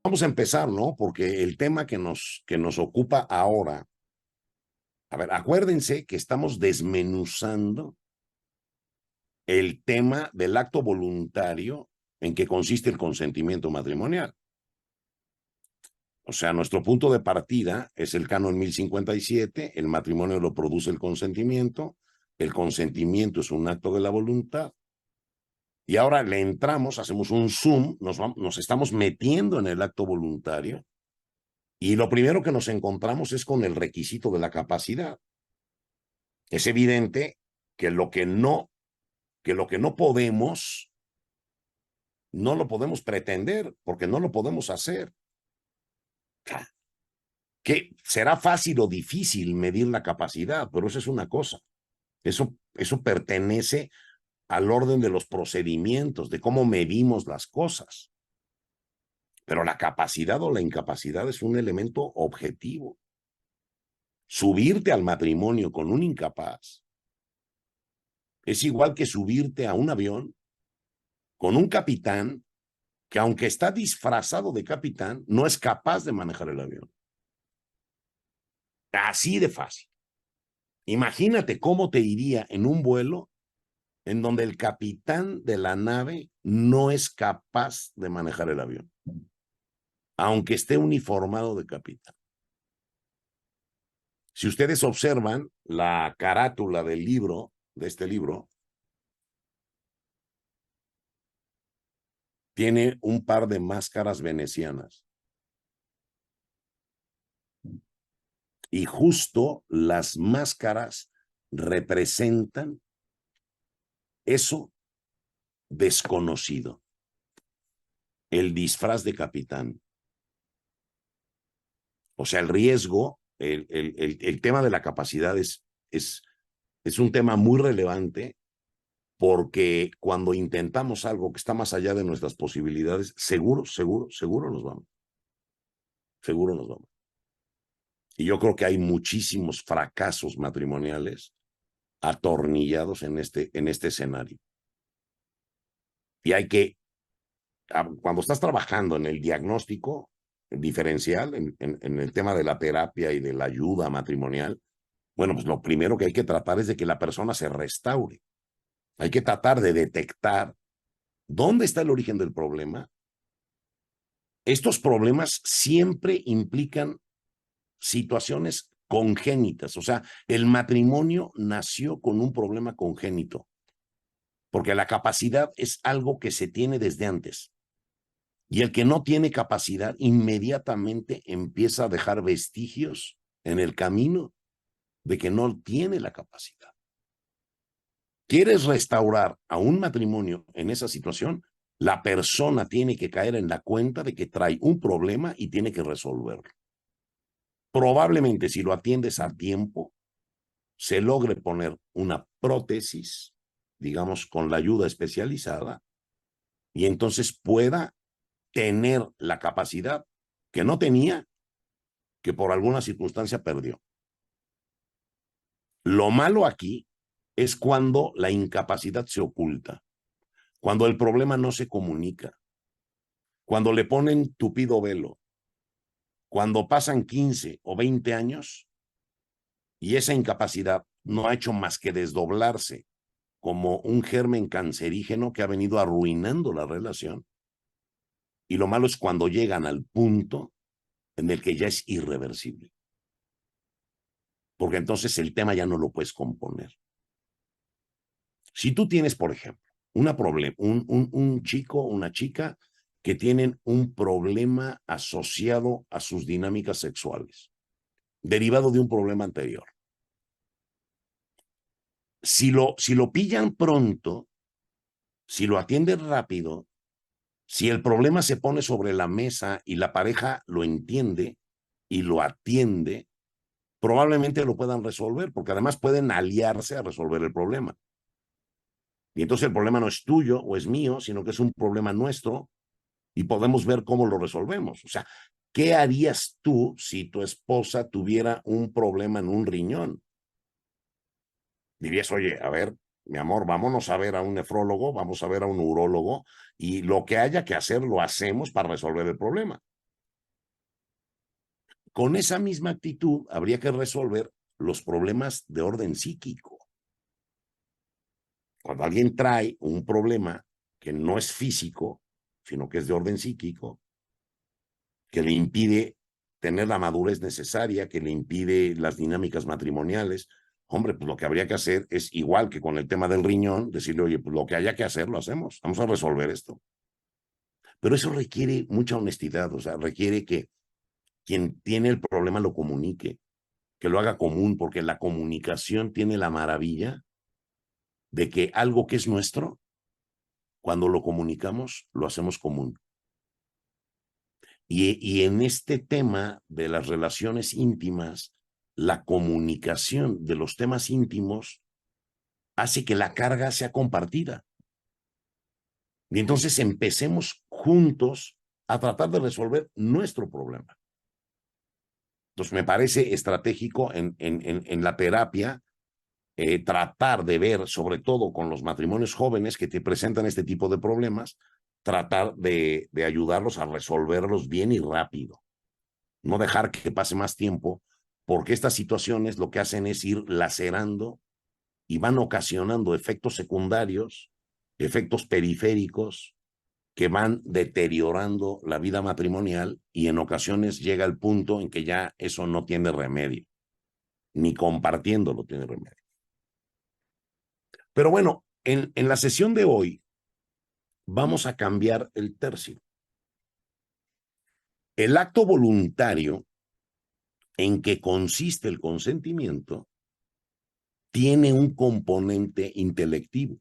Vamos a empezar, ¿no? Porque el tema que nos ocupa ahora, a ver, acuérdense que estamos desmenuzando el tema del acto voluntario en que consiste el consentimiento matrimonial. O sea, nuestro punto de partida es el Canon 1057, el matrimonio lo produce el consentimiento es un acto de la voluntad, y ahora le entramos, hacemos un zoom, nos estamos metiendo en el acto voluntario, y lo primero que nos encontramos es con el requisito de la capacidad. Es evidente que lo que no podemos, no lo podemos pretender, porque no lo podemos hacer. Que será fácil o difícil medir la capacidad, pero eso es una cosa. Eso pertenece al orden de los procedimientos, de cómo medimos las cosas. Pero la capacidad o la incapacidad es un elemento objetivo. Subirte al matrimonio con un incapaz es igual que subirte a un avión con un capitán que, aunque está disfrazado de capitán, no es capaz de manejar el avión. Así de fácil. Imagínate cómo te iría en un vuelo en donde el capitán de la nave no es capaz de manejar el avión, aunque esté uniformado de capitán. Si ustedes observan la carátula del libro, de este libro, tiene un par de máscaras venecianas. Y justo las máscaras representan eso desconocido, el disfraz de capitán. O sea, el riesgo, el tema de la capacidad es un tema muy relevante, porque cuando intentamos algo que está más allá de nuestras posibilidades, seguro nos vamos. Seguro nos vamos. Y yo creo que hay muchísimos fracasos matrimoniales atornillados en este escenario. Y hay que, cuando estás trabajando en el diagnóstico diferencial, en el tema de la terapia y de la ayuda matrimonial, bueno, pues lo primero que hay que tratar es de que la persona se restaure. Hay que tratar de detectar dónde está el origen del problema. Estos problemas siempre implican situaciones congénitas, o sea, el matrimonio nació con un problema congénito, porque la capacidad es algo que se tiene desde antes. Y el que no tiene capacidad inmediatamente empieza a dejar vestigios en el camino de que no tiene la capacidad. ¿Quieres restaurar a un matrimonio en esa situación? La persona tiene que caer en la cuenta de que trae un problema y tiene que resolverlo. Probablemente, si lo atiendes a tiempo, se logre poner una prótesis, digamos, con la ayuda especializada, y entonces pueda tener la capacidad que no tenía, que por alguna circunstancia perdió. Lo malo aquí es cuando la incapacidad se oculta, cuando el problema no se comunica, cuando le ponen tupido velo, cuando pasan 15 o 20 años y esa incapacidad no ha hecho más que desdoblarse como un germen cancerígeno que ha venido arruinando la relación. Y lo malo es cuando llegan al punto en el que ya es irreversible, porque entonces el tema ya no lo puedes componer. Si tú tienes, por ejemplo, un chico o una chica que tienen un problema asociado a sus dinámicas sexuales, derivado de un problema anterior. Si lo pillan pronto, si lo atienden rápido, si el problema se pone sobre la mesa y la pareja lo entiende y lo atiende, probablemente lo puedan resolver, porque además pueden aliarse a resolver el problema. Y entonces el problema no es tuyo o es mío, sino que es un problema nuestro y podemos ver cómo lo resolvemos. O sea, ¿qué harías tú si tu esposa tuviera un problema en un riñón? Dirías, oye, a ver, mi amor, vámonos a ver a un nefrólogo, vamos a ver a un urólogo, y lo que haya que hacer lo hacemos para resolver el problema. con esa misma actitud habría que resolver los problemas de orden psíquico. Cuando alguien trae un problema que no es físico, sino que es de orden psíquico, que le impide tener la madurez necesaria, que le impide las dinámicas matrimoniales, hombre, pues lo que habría que hacer es igual que con el tema del riñón, decirle, oye, pues lo que haya que hacer, lo hacemos, vamos a resolver esto. Pero eso requiere mucha honestidad, o sea, requiere que quien tiene el problema lo comunique, que lo haga común, porque la comunicación tiene la maravilla de que algo que es nuestro, cuando lo comunicamos, lo hacemos común. Y en este tema de las relaciones íntimas, la comunicación de los temas íntimos hace que la carga sea compartida. Y entonces empecemos juntos a tratar de resolver nuestro problema. Entonces me parece estratégico en la terapia tratar de ver, sobre todo con los matrimonios jóvenes que te presentan este tipo de problemas, tratar de ayudarlos a resolverlos bien y rápido. No dejar que pase más tiempo, porque estas situaciones lo que hacen es ir lacerando y van ocasionando efectos secundarios, efectos periféricos, que van deteriorando la vida matrimonial y en ocasiones llega el punto en que ya eso no tiene remedio, ni compartiéndolo tiene remedio. Pero bueno, en la sesión de hoy vamos a cambiar el tercio. El acto voluntario en que consiste el consentimiento tiene un componente intelectivo.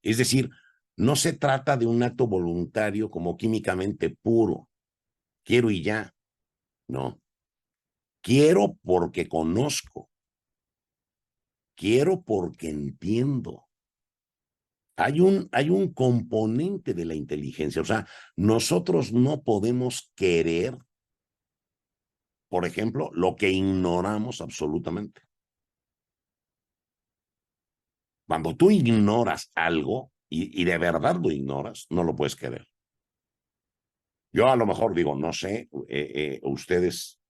Es decir, no se trata de un acto voluntario como químicamente puro. Quiero y ya. No. Quiero porque conozco. Quiero porque entiendo. Hay un componente de la inteligencia. O sea, nosotros no podemos querer, por ejemplo, lo que ignoramos absolutamente. Cuando tú ignoras algo y de verdad lo ignoras, no lo puedes querer. Yo a lo mejor digo, no sé, ustedes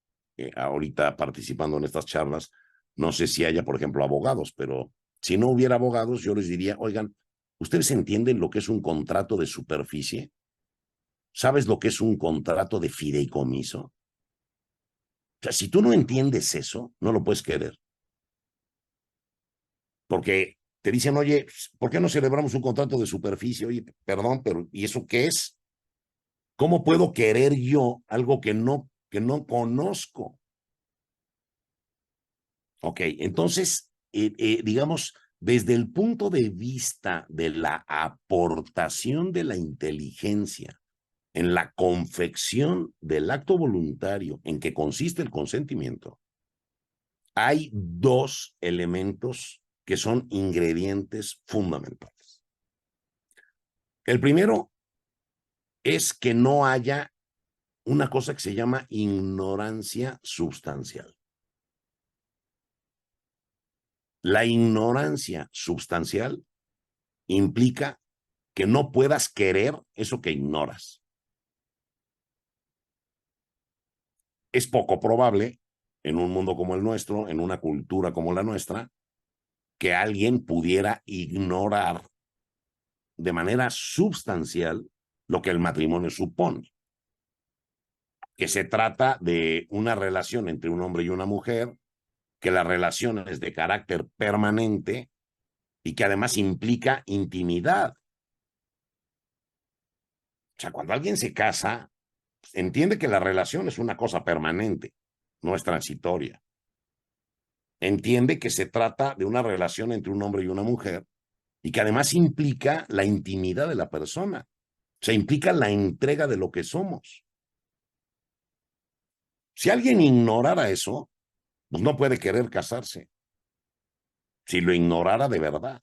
ahorita participando en estas charlas, no sé si haya, por ejemplo, abogados, pero si no hubiera abogados, yo les diría, oigan, ¿ustedes entienden lo que es un contrato de superficie? ¿Sabes lo que es un contrato de fideicomiso? O sea, si tú no entiendes eso, no lo puedes querer. Porque te dicen, oye, ¿por qué no celebramos un contrato de superficie? Oye, perdón, pero ¿y eso qué es? ¿Cómo puedo querer yo algo que no conozco? Ok, entonces, digamos, desde el punto de vista de la aportación de la inteligencia en la confección del acto voluntario en que consiste el consentimiento, hay dos elementos que son ingredientes fundamentales. El primero es que no haya una cosa que se llama ignorancia sustancial. La ignorancia sustancial implica que no puedas querer eso que ignoras. Es poco probable, en un mundo como el nuestro, en una cultura como la nuestra, que alguien pudiera ignorar de manera sustancial lo que el matrimonio supone. Que se trata de una relación entre un hombre y una mujer, que la relación es de carácter permanente y que además implica intimidad. O sea, cuando alguien se casa, entiende que la relación es una cosa permanente, no es transitoria. Entiende que se trata de una relación entre un hombre y una mujer y que además implica la intimidad de la persona. O sea, implica la entrega de lo que somos. Si alguien ignorara eso, pues no puede querer casarse. Si lo ignorara de verdad.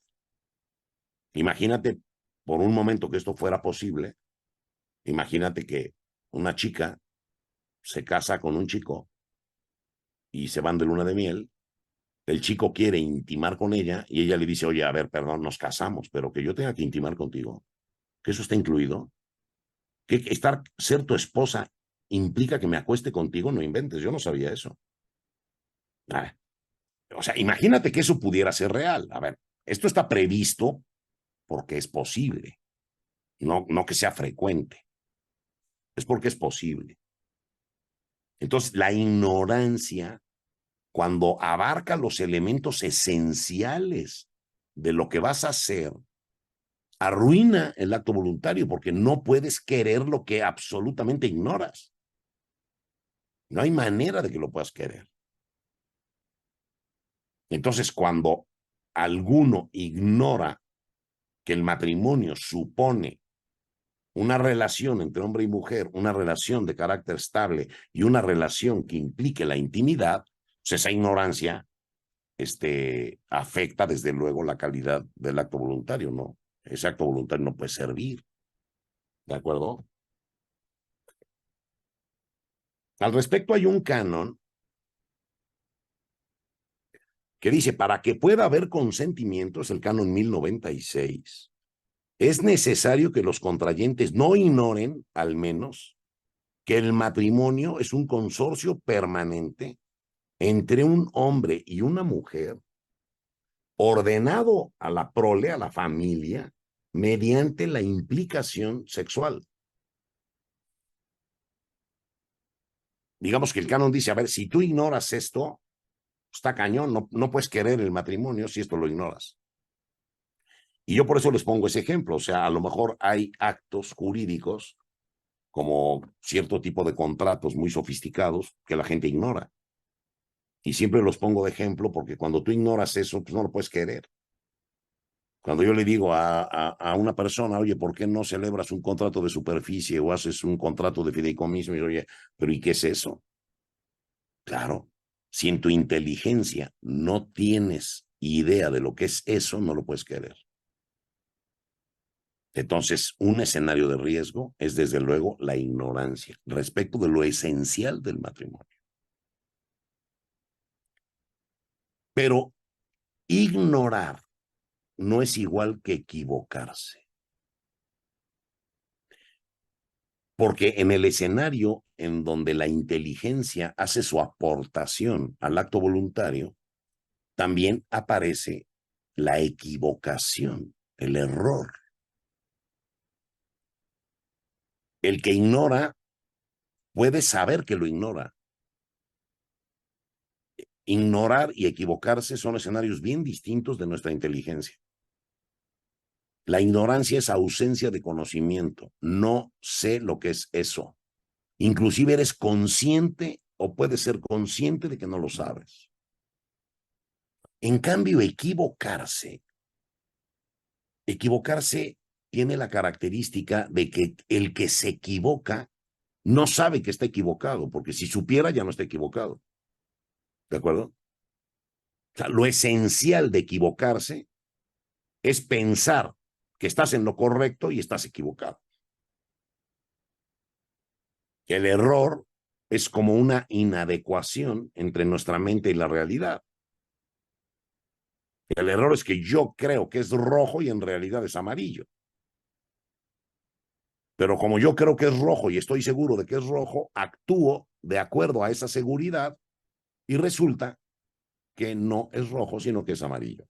Imagínate por un momento que esto fuera posible. Imagínate que una chica se casa con un chico y se van de luna de miel. El chico quiere intimar con ella y ella le dice, oye, a ver, perdón, nos casamos, pero que yo tenga que intimar contigo, que eso está incluido, que ser tu esposa implica que me acueste contigo, no inventes, yo no sabía eso. Ah, o sea, imagínate que eso pudiera ser real. A ver, esto está previsto porque es posible, no que sea frecuente, es porque es posible. Entonces, la ignorancia, cuando abarca los elementos esenciales de lo que vas a hacer, arruina el acto voluntario porque no puedes querer lo que absolutamente ignoras. No hay manera de que lo puedas querer. Entonces, cuando alguno ignora que el matrimonio supone una relación entre hombre y mujer, una relación de carácter estable y una relación que implique la intimidad, pues esa ignorancia afecta desde luego la calidad del acto voluntario, ¿no? Ese acto voluntario no puede servir, ¿de acuerdo? Al respecto hay un canon que dice, para que pueda haber consentimiento, es el canon 1096, es necesario que los contrayentes no ignoren, al menos, que el matrimonio es un consorcio permanente entre un hombre y una mujer, ordenado a la prole, a la familia, mediante la implicación sexual. Digamos que el canon dice, a ver, si tú ignoras esto, está cañón, no puedes querer el matrimonio si esto lo ignoras. Y yo por eso les pongo ese ejemplo, o sea, a lo mejor hay actos jurídicos como cierto tipo de contratos muy sofisticados que la gente ignora. Y siempre los pongo de ejemplo porque cuando tú ignoras eso, pues no lo puedes querer. Cuando yo le digo a una persona, oye, ¿por qué no celebras un contrato de superficie o haces un contrato de fideicomiso? Y yo, oye, ¿pero y qué es eso? Claro, si en tu inteligencia no tienes idea de lo que es eso, no lo puedes querer. Entonces, un escenario de riesgo es desde luego la ignorancia respecto de lo esencial del matrimonio. Pero ignorar no es igual que equivocarse. Porque en el escenario en donde la inteligencia hace su aportación al acto voluntario, también aparece la equivocación, el error. El que ignora puede saber que lo ignora. Ignorar y equivocarse son escenarios bien distintos de nuestra inteligencia. La ignorancia es ausencia de conocimiento. No sé lo que es eso. Inclusive eres consciente o puedes ser consciente de que no lo sabes. En cambio, equivocarse tiene la característica de que el que se equivoca no sabe que está equivocado, porque si supiera ya no está equivocado. ¿De acuerdo? O sea, lo esencial de equivocarse es pensar que estás en lo correcto y estás equivocado. El error es como una inadecuación entre nuestra mente y la realidad. El error es que yo creo que es rojo y en realidad es amarillo. Pero como yo creo que es rojo y estoy seguro de que es rojo, actúo de acuerdo a esa seguridad y resulta que no es rojo, sino que es amarillo.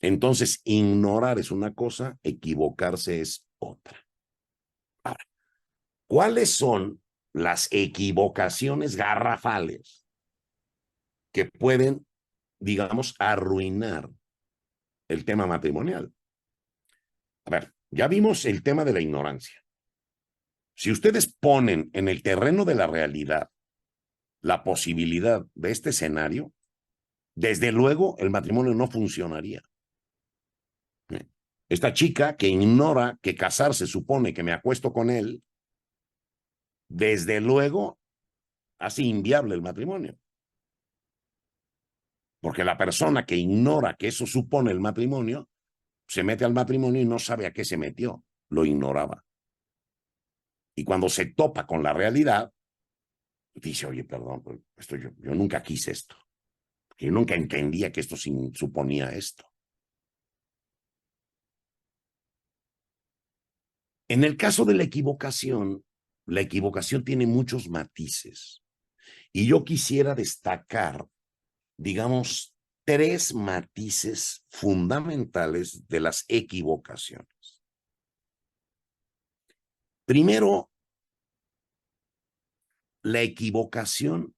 Entonces, ignorar es una cosa, equivocarse es otra. Ahora, ¿cuáles son las equivocaciones garrafales que pueden, digamos, arruinar el tema matrimonial? A ver, ya vimos el tema de la ignorancia. Si ustedes ponen en el terreno de la realidad la posibilidad de este escenario, desde luego el matrimonio no funcionaría. Esta chica que ignora que casarse supone que me acuesto con él, desde luego hace inviable el matrimonio. Porque la persona que ignora que eso supone el matrimonio, se mete al matrimonio y no sabe a qué se metió, lo ignoraba. Y cuando se topa con la realidad, dice, oye, perdón, yo nunca quise esto. Yo nunca entendía que esto suponía esto. En el caso de la equivocación, la equivocación tiene muchos matices. Y yo quisiera destacar, digamos, 3 matices fundamentales de las equivocaciones. Primero, la equivocación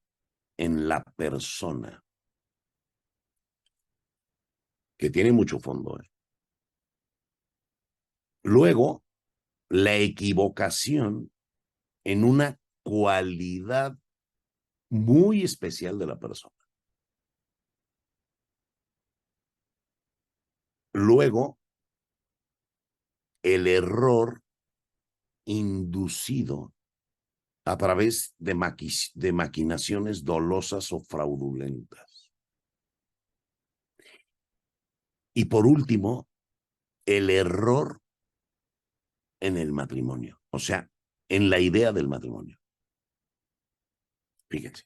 en la persona, que tiene mucho fondo. Luego, la equivocación en una cualidad muy especial de la persona. Luego, el error inducido a través de maquinaciones dolosas o fraudulentas. Y por último, el error en el matrimonio, o sea, en la idea del matrimonio. Fíjense,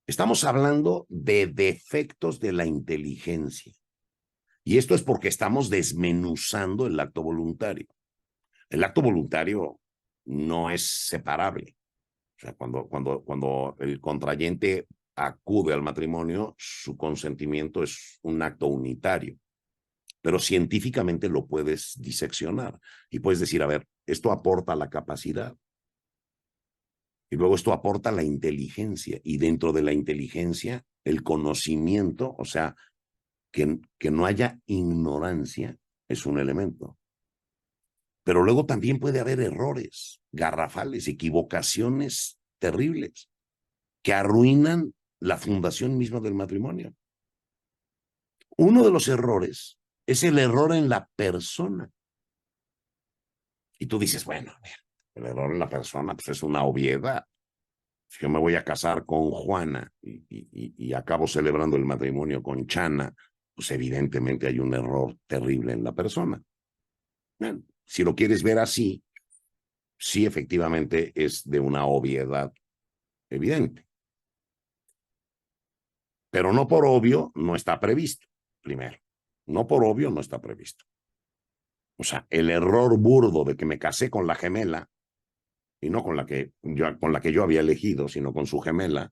estamos hablando de defectos de la inteligencia. Y esto es porque estamos desmenuzando el acto voluntario. El acto voluntario no es separable. O sea, cuando el contrayente acude al matrimonio, su consentimiento es un acto unitario. Pero científicamente lo puedes diseccionar y puedes decir, a ver, esto aporta la capacidad y luego esto aporta la inteligencia y dentro de la inteligencia el conocimiento, o sea, que no haya ignorancia es un elemento. Pero luego también puede haber errores garrafales, equivocaciones terribles que arruinan la fundación misma del matrimonio. Uno de los errores es el error en la persona. Y tú dices, bueno, a ver, el error en la persona pues es una obviedad. Si yo me voy a casar con Juana y acabo celebrando el matrimonio con Chana, pues evidentemente hay un error terrible en la persona. Bueno, si lo quieres ver así, sí efectivamente es de una obviedad evidente. Pero no por obvio no está previsto, primero. No por obvio no está previsto. O sea, el error burdo de que me casé con la gemela, y no con la que yo había elegido, sino con su gemela,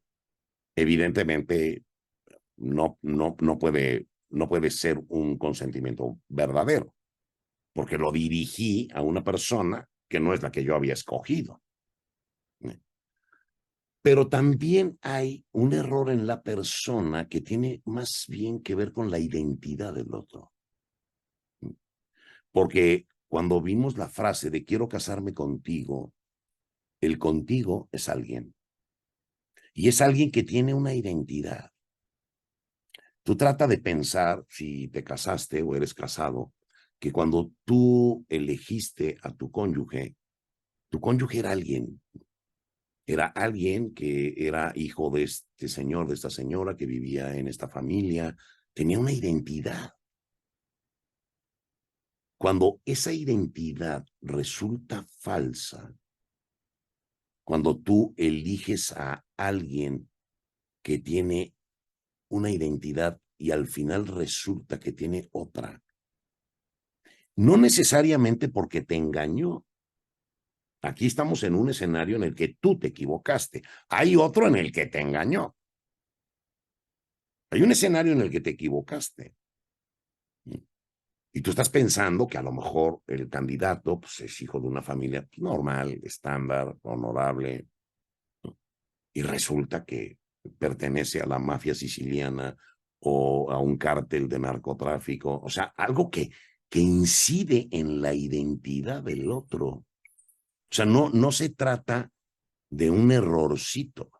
evidentemente no puede ser un consentimiento verdadero, porque lo dirigí a una persona que no es la que yo había escogido. Pero también hay un error en la persona que tiene más bien que ver con la identidad del otro. Porque cuando vimos la frase de quiero casarme contigo, el contigo es alguien. Y es alguien que tiene una identidad. Tú trata de pensar, si te casaste o eres casado, que cuando tú elegiste a tu cónyuge era alguien que era hijo de este señor, de esta señora, que vivía en esta familia, tenía una identidad. Cuando esa identidad resulta falsa, cuando tú eliges a alguien que tiene una identidad y al final resulta que tiene otra, no necesariamente porque te engañó. Aquí estamos en un escenario en el que tú te equivocaste. Hay otro en el que te engañó. Hay un escenario en el que te equivocaste. Y tú estás pensando que a lo mejor el candidato pues, es hijo de una familia normal, estándar, honorable, y resulta que pertenece a la mafia siciliana o a un cártel de narcotráfico. O sea, algo que incide en la identidad del otro. O sea, no se trata de un errorcito,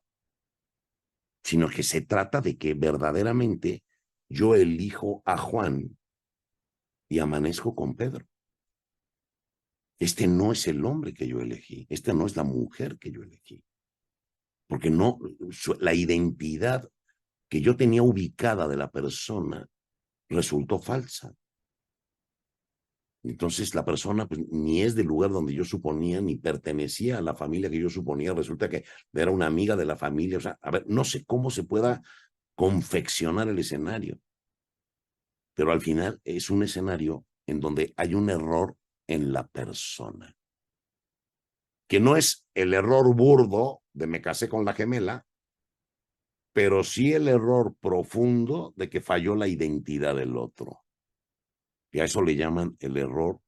sino que se trata de que verdaderamente yo elijo a Juan y amanezco con Pedro. Este no es el hombre que yo elegí, esta no es la mujer que yo elegí, porque no, la identidad que yo tenía ubicada de la persona resultó falsa. Entonces la persona pues, ni es del lugar donde yo suponía, ni pertenecía a la familia que yo suponía, resulta que era una amiga de la familia. O sea, a ver, no sé cómo se pueda confeccionar el escenario, pero al final es un escenario en donde hay un error en la persona. que no es el error burdo de me casé con la gemela, pero sí el error profundo de que falló la identidad del otro. Y a eso le llaman el error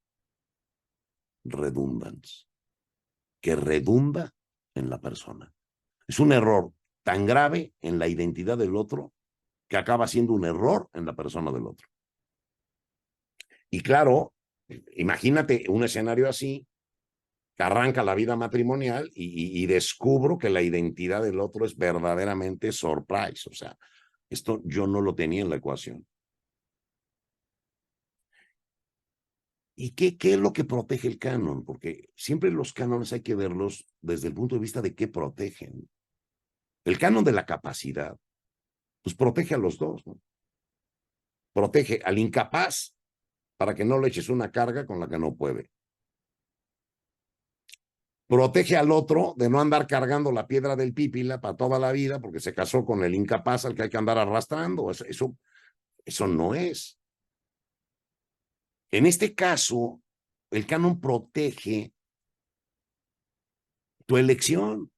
redundance, que redunda en la persona. Es un error tan grave en la identidad del otro que acaba siendo un error en la persona del otro. Y claro, imagínate un escenario así, que arranca la vida matrimonial y descubro que la identidad del otro es verdaderamente surprise. O sea, esto yo no lo tenía en la ecuación. ¿Y qué es lo que protege el canon? Porque siempre los cánones hay que verlos desde el punto de vista de qué protegen. El canon de la capacidad, pues protege a los dos, ¿no? Protege al incapaz para que no le eches una carga con la que no puede. Protege al otro de no andar cargando la piedra del pípila para toda la vida porque se casó con el incapaz al que hay que andar arrastrando. Eso no es. En este caso, el canon protege tu elección.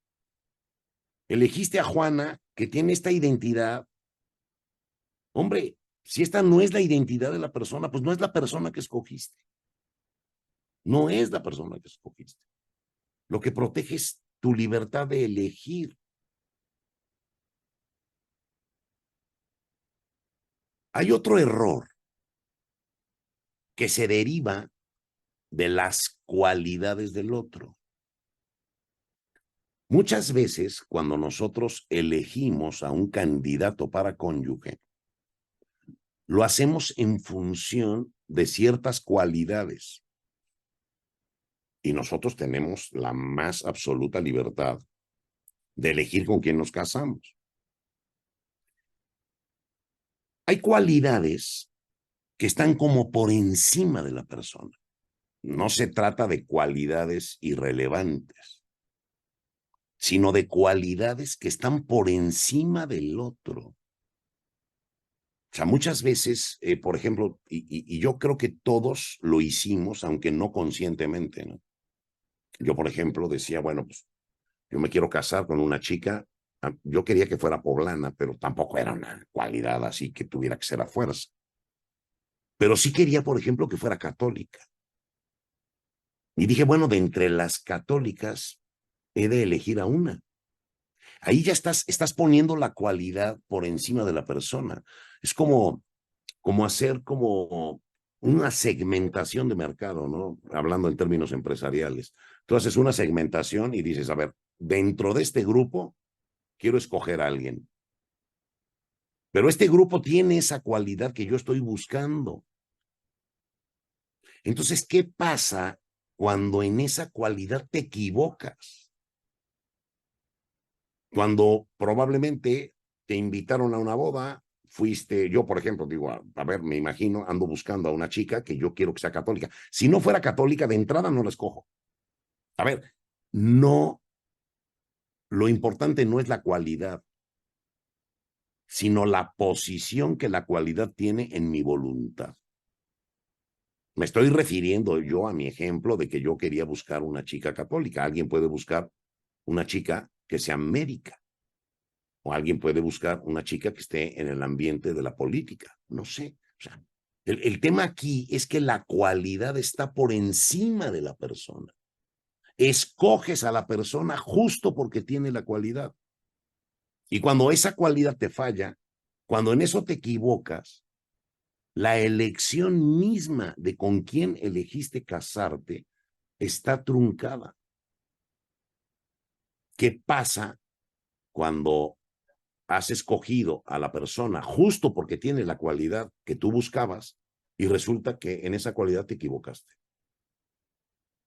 Elegiste a Juana, que tiene esta identidad. Hombre, si esta no es la identidad de la persona, pues no es la persona que escogiste. No es la persona que escogiste. Lo que protege es tu libertad de elegir. Hay otro error que se deriva de las cualidades del otro. Muchas veces, cuando nosotros elegimos a un candidato para cónyuge, lo hacemos en función de ciertas cualidades. Y nosotros tenemos la más absoluta libertad de elegir con quién nos casamos. Hay cualidades que están como por encima de la persona. No se trata de cualidades irrelevantes, sino de cualidades que están por encima del otro. O sea, muchas veces, por ejemplo, y yo creo que todos lo hicimos, aunque no conscientemente, ¿no? Yo, por ejemplo, decía, bueno, pues yo me quiero casar con una chica. Yo quería que fuera poblana, pero tampoco era una cualidad así que tuviera que ser a fuerza. Pero sí quería, por ejemplo, que fuera católica. Y dije, bueno, de entre las católicas he de elegir a una. Ahí ya estás poniendo la cualidad por encima de la persona. Es como hacer como una segmentación de mercado, ¿no? Hablando en términos empresariales. Tú haces una segmentación y dices, a ver, dentro de este grupo quiero escoger a alguien. Pero este grupo tiene esa cualidad que yo estoy buscando. Entonces, ¿qué pasa cuando en esa cualidad te equivocas? Cuando probablemente te invitaron a una boda, fuiste, yo por ejemplo, digo, a ver, me imagino, ando buscando a una chica que yo quiero que sea católica. Si no fuera católica, de entrada no la escojo. A ver, no, lo importante no es la cualidad, sino la posición que la cualidad tiene en mi voluntad. Me estoy refiriendo yo a mi ejemplo de que yo quería buscar una chica católica. Alguien puede buscar una chica que sea médica, o alguien puede buscar una chica que esté en el ambiente de la política. No sé. O sea, el tema aquí es que la cualidad está por encima de la persona. Escoges a la persona justo porque tiene la cualidad. Y cuando esa cualidad te falla, cuando en eso te equivocas, la elección misma de con quién elegiste casarte está truncada. ¿Qué pasa cuando has escogido a la persona justo porque tiene la cualidad que tú buscabas y resulta que en esa cualidad te equivocaste?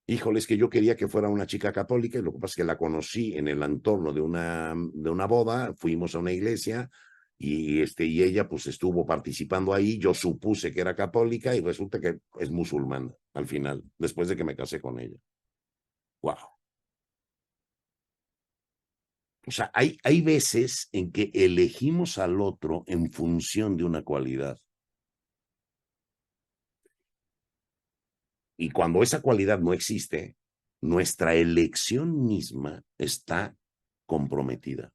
Híjole, es que yo quería que fuera una chica católica y lo que pasa es que la conocí en el entorno de una boda, fuimos a una iglesia y ella pues estuvo participando ahí, yo supuse que era católica y resulta que es musulmana al final, después de que me casé con ella. Wow. O sea, hay veces en que elegimos al otro en función de una cualidad. Y cuando esa cualidad no existe, nuestra elección misma está comprometida.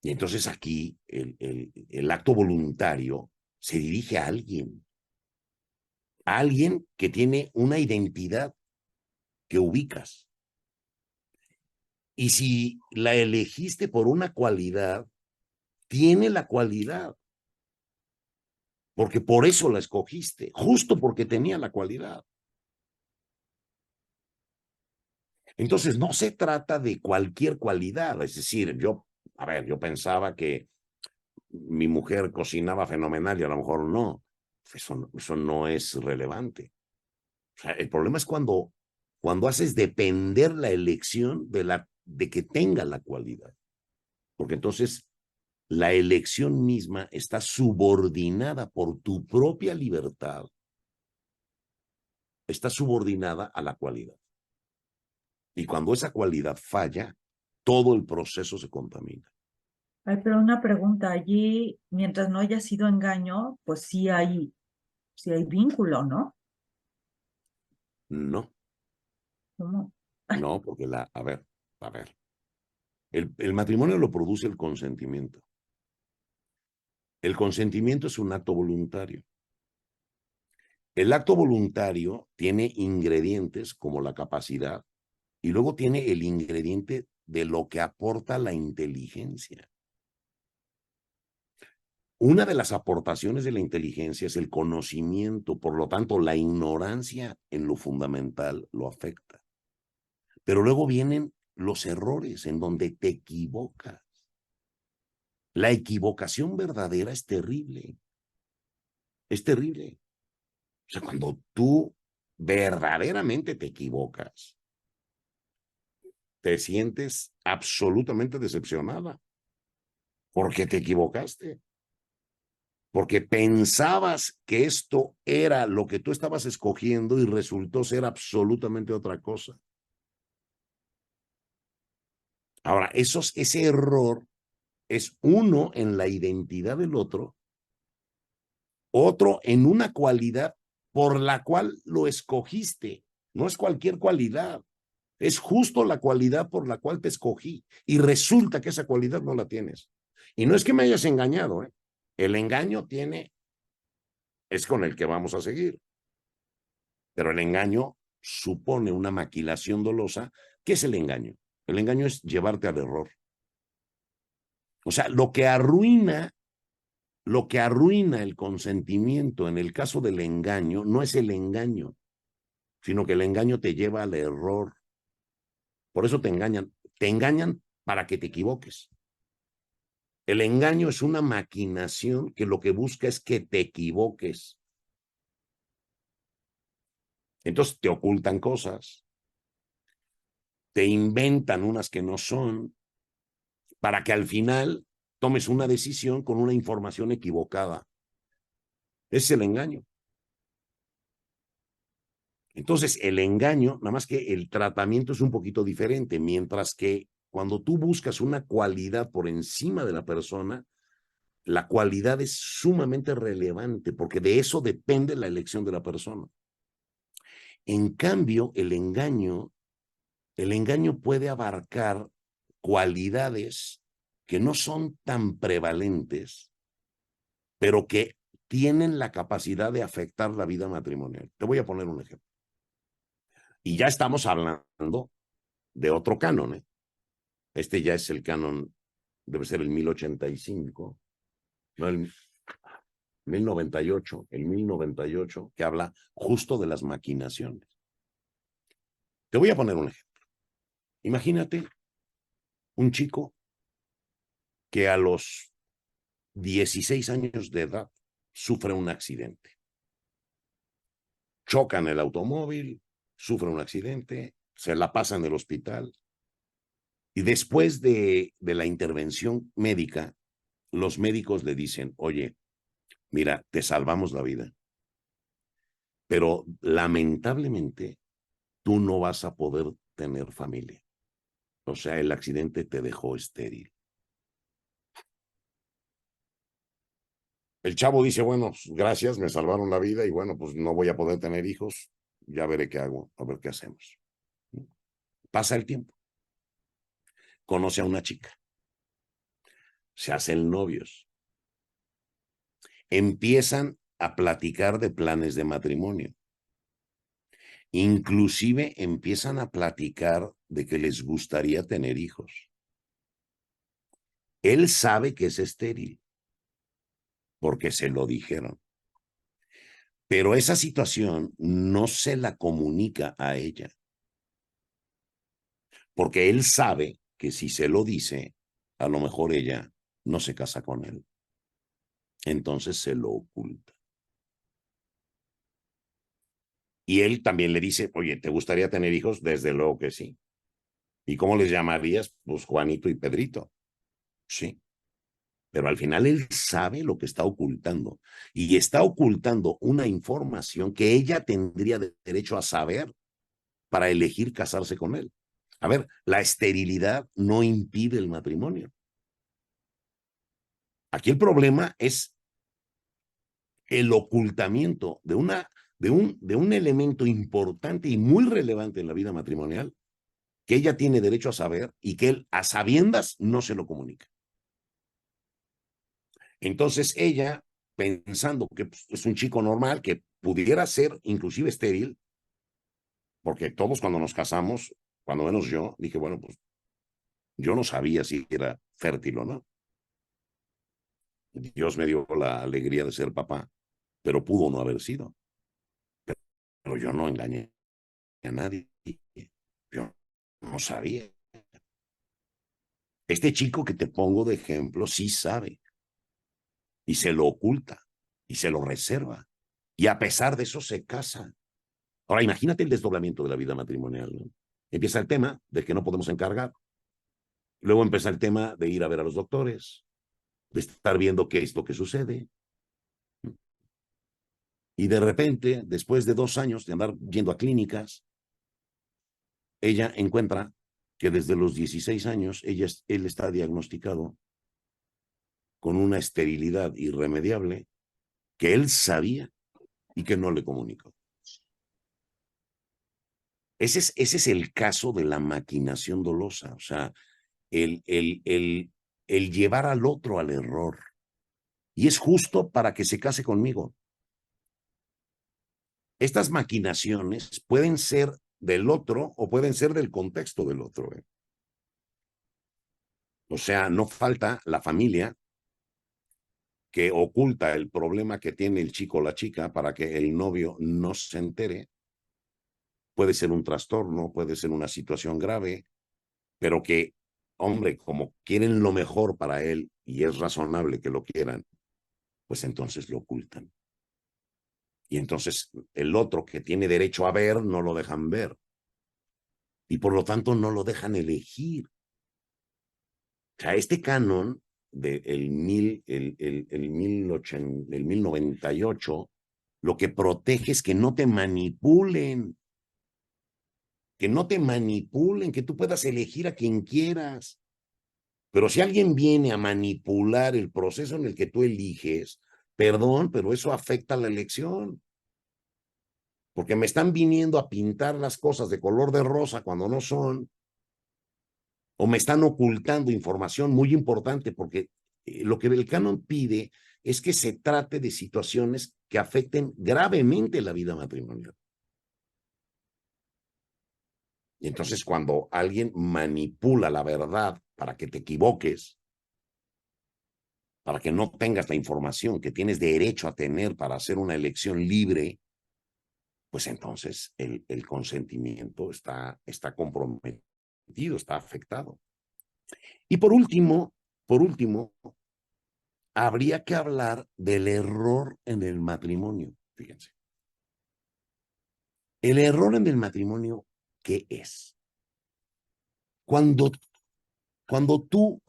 Y entonces aquí el acto voluntario se dirige a alguien que tiene una identidad que ubicas. Y si la elegiste por una cualidad, tiene la cualidad, porque por eso la escogiste, justo porque tenía la cualidad. Entonces, no se trata de cualquier cualidad, es decir, yo pensaba que mi mujer cocinaba fenomenal y a lo mejor no. Eso no es relevante. O sea, el problema es cuando haces depender la elección de que tenga la cualidad. Porque entonces la elección misma está subordinada por tu propia libertad, está subordinada a la cualidad. Y cuando esa cualidad falla, todo el proceso se contamina. Ay, pero una pregunta, allí, mientras no haya sido engaño, pues sí hay vínculo, ¿no? No, ¿Cómo? no, porque a ver, el matrimonio lo produce el consentimiento. El consentimiento es un acto voluntario. El acto voluntario tiene ingredientes como la capacidad y luego tiene el ingrediente de lo que aporta la inteligencia. Una de las aportaciones de la inteligencia es el conocimiento, por lo tanto, la ignorancia en lo fundamental lo afecta. Pero luego vienen los errores en donde te equivocas. La equivocación verdadera es terrible. Es terrible. O sea, cuando tú verdaderamente te equivocas, te sientes absolutamente decepcionada porque te equivocaste. Porque pensabas que esto era lo que tú estabas escogiendo y resultó ser absolutamente otra cosa. Ahora, ese error es uno en la identidad del otro en una cualidad por la cual lo escogiste. No es cualquier cualidad, es justo la cualidad por la cual te escogí y resulta que esa cualidad no la tienes. Y no es que me hayas engañado, ¿eh? El engaño es con el que vamos a seguir, pero el engaño supone una maquilación dolosa. ¿Qué es el engaño? El engaño es llevarte al error. O sea, lo que arruina el consentimiento en el caso del engaño no es el engaño, sino que el engaño te lleva al error. Por eso te engañan para que te equivoques. El engaño es una maquinación que lo que busca es que te equivoques. Entonces te ocultan cosas, te inventan unas que no son, para que al final tomes una decisión con una información equivocada. Ese es el engaño. Entonces, el engaño, nada más que el tratamiento es un poquito diferente, mientras que cuando tú buscas una cualidad por encima de la persona, la cualidad es sumamente relevante porque de eso depende la elección de la persona. En cambio, el engaño puede abarcar cualidades que no son tan prevalentes, pero que tienen la capacidad de afectar la vida matrimonial. Te voy a poner un ejemplo. Y ya estamos hablando de otro canon, ¿eh? Este ya es el canon, debe ser el 1085, no el 1098, el 1098, que habla justo de las maquinaciones. Te voy a poner un ejemplo. Imagínate un chico que a los 16 años de edad sufre un accidente. Choca en el automóvil, sufre un accidente, se la pasa en el hospital y después de la intervención médica, los médicos le dicen, oye, mira, te salvamos la vida, pero lamentablemente tú no vas a poder tener familia. O sea, el accidente te dejó estéril. El chavo dice, bueno, pues, gracias, me salvaron la vida y bueno, pues no voy a poder tener hijos. ya veré qué hago, a ver qué hacemos. Pasa el tiempo. Conoce a una chica. Se hacen novios. Empiezan a platicar de planes de matrimonio. Inclusive empiezan a platicar de que les gustaría tener hijos. Él sabe que es estéril, porque se lo dijeron. Pero esa situación no se la comunica a ella, porque él sabe que si se lo dice, a lo mejor ella no se casa con él. Entonces se lo oculta. Y él también le dice, oye, ¿te gustaría tener hijos? Desde luego que sí. ¿Y cómo les llamarías? Pues Juanito y Pedrito. Sí. Pero al final él sabe lo que está ocultando y está ocultando una información que ella tendría derecho a saber para elegir casarse con él. A ver, la esterilidad no impide el matrimonio. Aquí el problema es el ocultamiento de un elemento importante y muy relevante en la vida matrimonial que ella tiene derecho a saber y que él a sabiendas no se lo comunica. Entonces ella, pensando que es un chico normal, que pudiera ser inclusive estéril, porque todos cuando nos casamos, cuando menos yo, dije, bueno, pues yo no sabía si era fértil o no. Dios me dio la alegría de ser papá, pero pudo no haber sido. Pero yo no engañé a nadie. Yo no sabía. Este chico que te pongo de ejemplo sí sabe y se lo oculta y se lo reserva. Y a pesar de eso se casa. Ahora imagínate el desdoblamiento de la vida matrimonial, ¿no? Empieza el tema de que no podemos encargar. Luego empieza el tema de ir a ver a los doctores, de estar viendo qué es lo que sucede. Y de repente, después de 2 años de andar yendo a clínicas, ella encuentra que desde los 16 años él está diagnosticado con una esterilidad irremediable que él sabía y que no le comunicó. Ese es el caso de la maquinación dolosa, o sea, el llevar al otro al error. Y es justo para que se case conmigo. Estas maquinaciones pueden ser del otro o pueden ser del contexto del otro. O sea, no falta la familia que oculta el problema que tiene el chico o la chica para que el novio no se entere. Puede ser un trastorno, puede ser una situación grave, pero que, hombre, como quieren lo mejor para él y es razonable que lo quieran, pues entonces lo ocultan. Y entonces el otro que tiene derecho a ver no lo dejan ver. Y por lo tanto no lo dejan elegir. O sea, este canon del el 1098, lo que protege es que no te manipulen, que tú puedas elegir a quien quieras. Pero si alguien viene a manipular el proceso en el que tú eliges, perdón, pero eso afecta la elección. Porque me están viniendo a pintar las cosas de color de rosa cuando no son, o me están ocultando información muy importante, porque lo que el canon pide es que se trate de situaciones que afecten gravemente la vida matrimonial. Y entonces cuando alguien manipula la verdad para que te equivoques, para que no tengas la información que tienes derecho a tener para hacer una elección libre, pues entonces el consentimiento está comprometido, está afectado. Y por último, habría que hablar del error en el matrimonio. Fíjense. El error en el matrimonio, ¿qué es? Cuando, cuando tú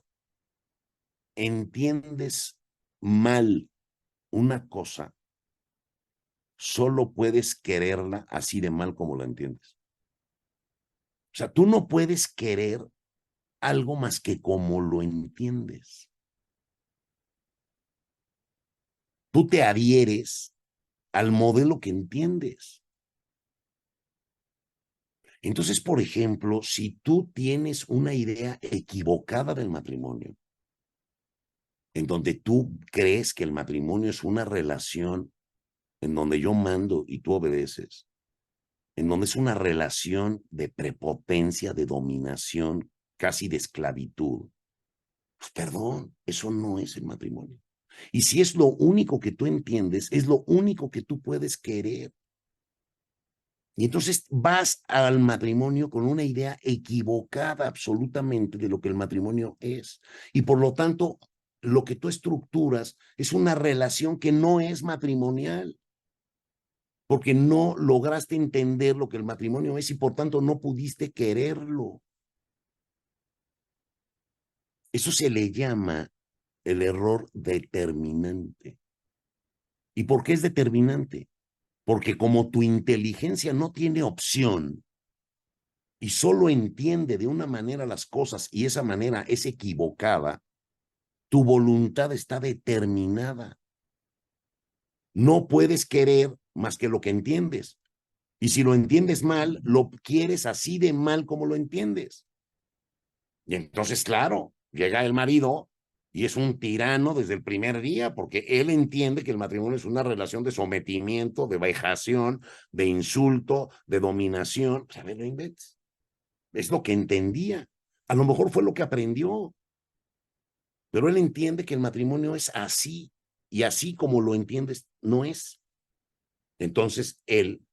entiendes mal una cosa, solo puedes quererla así de mal como la entiendes. O sea, tú no puedes querer algo más que como lo entiendes. Tú te adhieres al modelo que entiendes. Entonces, por ejemplo, si tú tienes una idea equivocada del matrimonio, en donde tú crees que el matrimonio es una relación en donde yo mando y tú obedeces, en donde es una relación de prepotencia, de dominación, casi de esclavitud, pues perdón, eso no es el matrimonio. Y si es lo único que tú entiendes, es lo único que tú puedes querer. Y entonces vas al matrimonio con una idea equivocada absolutamente de lo que el matrimonio es. Y por lo tanto, lo que tú estructuras es una relación que no es matrimonial, porque no lograste entender lo que el matrimonio es y por tanto no pudiste quererlo. Eso se le llama el error determinante. ¿Y por qué es determinante? Porque como tu inteligencia no tiene opción y solo entiende de una manera las cosas y esa manera es equivocada, tu voluntad está determinada. No puedes querer más que lo que entiendes. Y si lo entiendes mal, lo quieres así de mal como lo entiendes. Y entonces, claro, llega el marido y es un tirano desde el primer día, porque él entiende que el matrimonio es una relación de sometimiento, de vejación, de insulto, de dominación. O sea, no inventes. Es lo que entendía. A lo mejor fue lo que aprendió, pero él entiende que el matrimonio es así, y así como lo entiendes, no es. Entonces, él,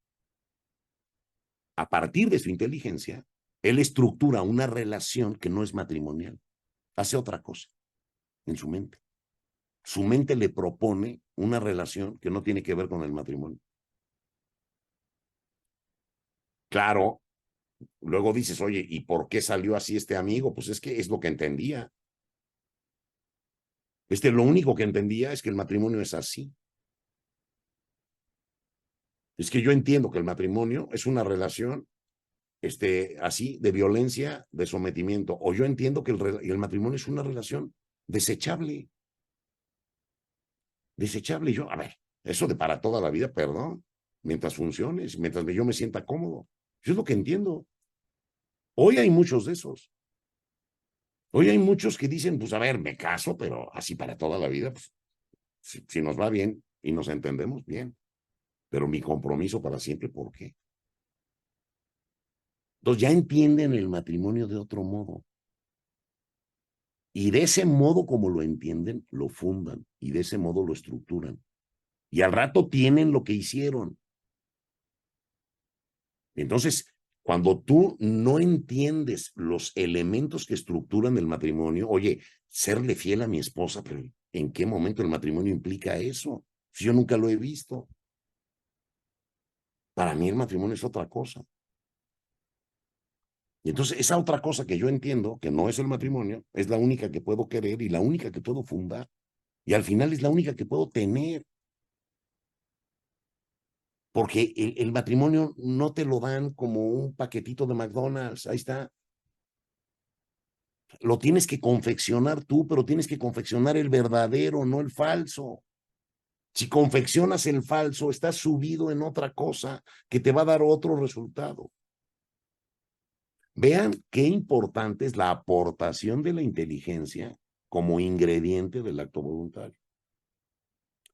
a partir de su inteligencia, él estructura una relación que no es matrimonial. Hace otra cosa en su mente. Su mente le propone una relación que no tiene que ver con el matrimonio. Claro, luego dices, oye, ¿y por qué salió así este amigo? Pues es que es lo que entendía. Lo único que entendía es que el matrimonio es así. Es que yo entiendo que el matrimonio es una relación así de violencia, de sometimiento, o yo entiendo que el matrimonio es una relación desechable, desechable. Yo, a ver, eso de para toda la vida, perdón, mientras funcione, mientras yo me sienta cómodo. Yo es lo que entiendo. Hoy hay muchos de esos. Hoy hay muchos que dicen, pues a ver, me caso, pero así para toda la vida, pues si nos va bien y nos entendemos, bien. Pero mi compromiso para siempre, ¿por qué? Entonces ya entienden el matrimonio de otro modo. Y de ese modo como lo entienden, lo fundan y de ese modo lo estructuran. Y al rato tienen lo que hicieron. Entonces, cuando tú no entiendes los elementos que estructuran el matrimonio, oye, serle fiel a mi esposa, pero ¿en qué momento el matrimonio implica eso? Si yo nunca lo he visto. Para mí el matrimonio es otra cosa. Y entonces esa otra cosa que yo entiendo, que no es el matrimonio, es la única que puedo querer y la única que puedo fundar. Y al final es la única que puedo tener. Porque el matrimonio no te lo dan como un paquetito de McDonald's, ahí está. Lo tienes que confeccionar tú, pero tienes que confeccionar el verdadero, no el falso. Si confeccionas el falso, estás subido en otra cosa que te va a dar otro resultado. Vean qué importante es la aportación de la inteligencia como ingrediente del acto voluntario.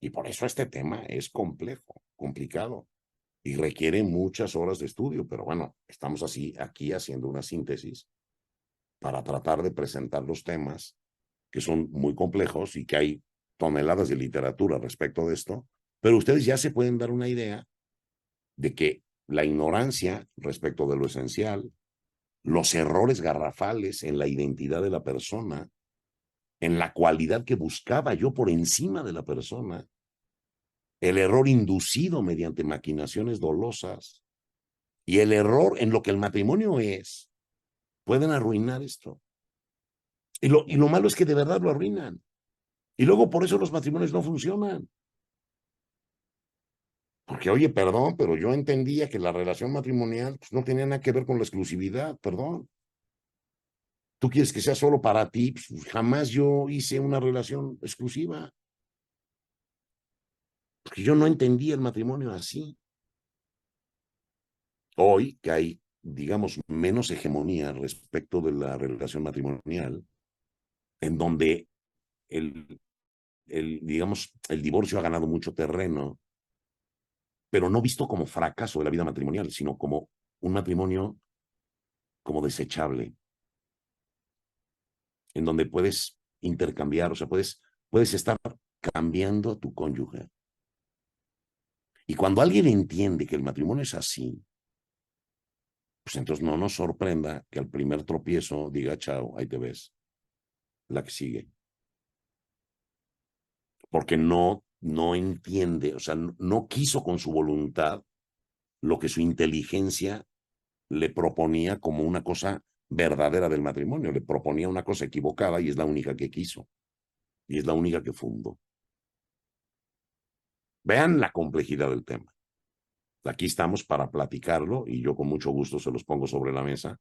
Y por eso este tema es complejo, complicado y requiere muchas horas de estudio, pero bueno, estamos así aquí haciendo una síntesis para tratar de presentar los temas que son muy complejos y que hay toneladas de literatura respecto de esto, pero ustedes ya se pueden dar una idea de que la ignorancia respecto de lo esencial, los errores garrafales en la identidad de la persona, en la cualidad que buscaba yo por encima de la persona, el error inducido mediante maquinaciones dolosas y el error en lo que el matrimonio es, pueden arruinar esto. Y lo malo es que de verdad lo arruinan. Y luego por eso los matrimonios no funcionan. Porque, oye, perdón, pero yo entendía que la relación matrimonial pues, no tenía nada que ver con la exclusividad, perdón. Tú quieres que sea solo para ti, pues, jamás yo hice una relación exclusiva. Porque yo no entendía el matrimonio así. Hoy que hay digamos, menos hegemonía respecto de la relación matrimonial, en donde digamos, el divorcio ha ganado mucho terreno, pero no visto como fracaso de la vida matrimonial, sino como un matrimonio como desechable, en donde puedes intercambiar, o sea, puedes estar cambiando a tu cónyuge. Y cuando alguien entiende que el matrimonio es así, pues entonces no nos sorprenda que al primer tropiezo diga, chao, ahí te ves, la que sigue. Porque no entiende, o sea, no quiso con su voluntad lo que su inteligencia le proponía como una cosa verdadera del matrimonio, le proponía una cosa equivocada y es la única que quiso, y es la única que fundó. Vean la complejidad del tema. Aquí estamos para platicarlo y yo con mucho gusto se los pongo sobre la mesa,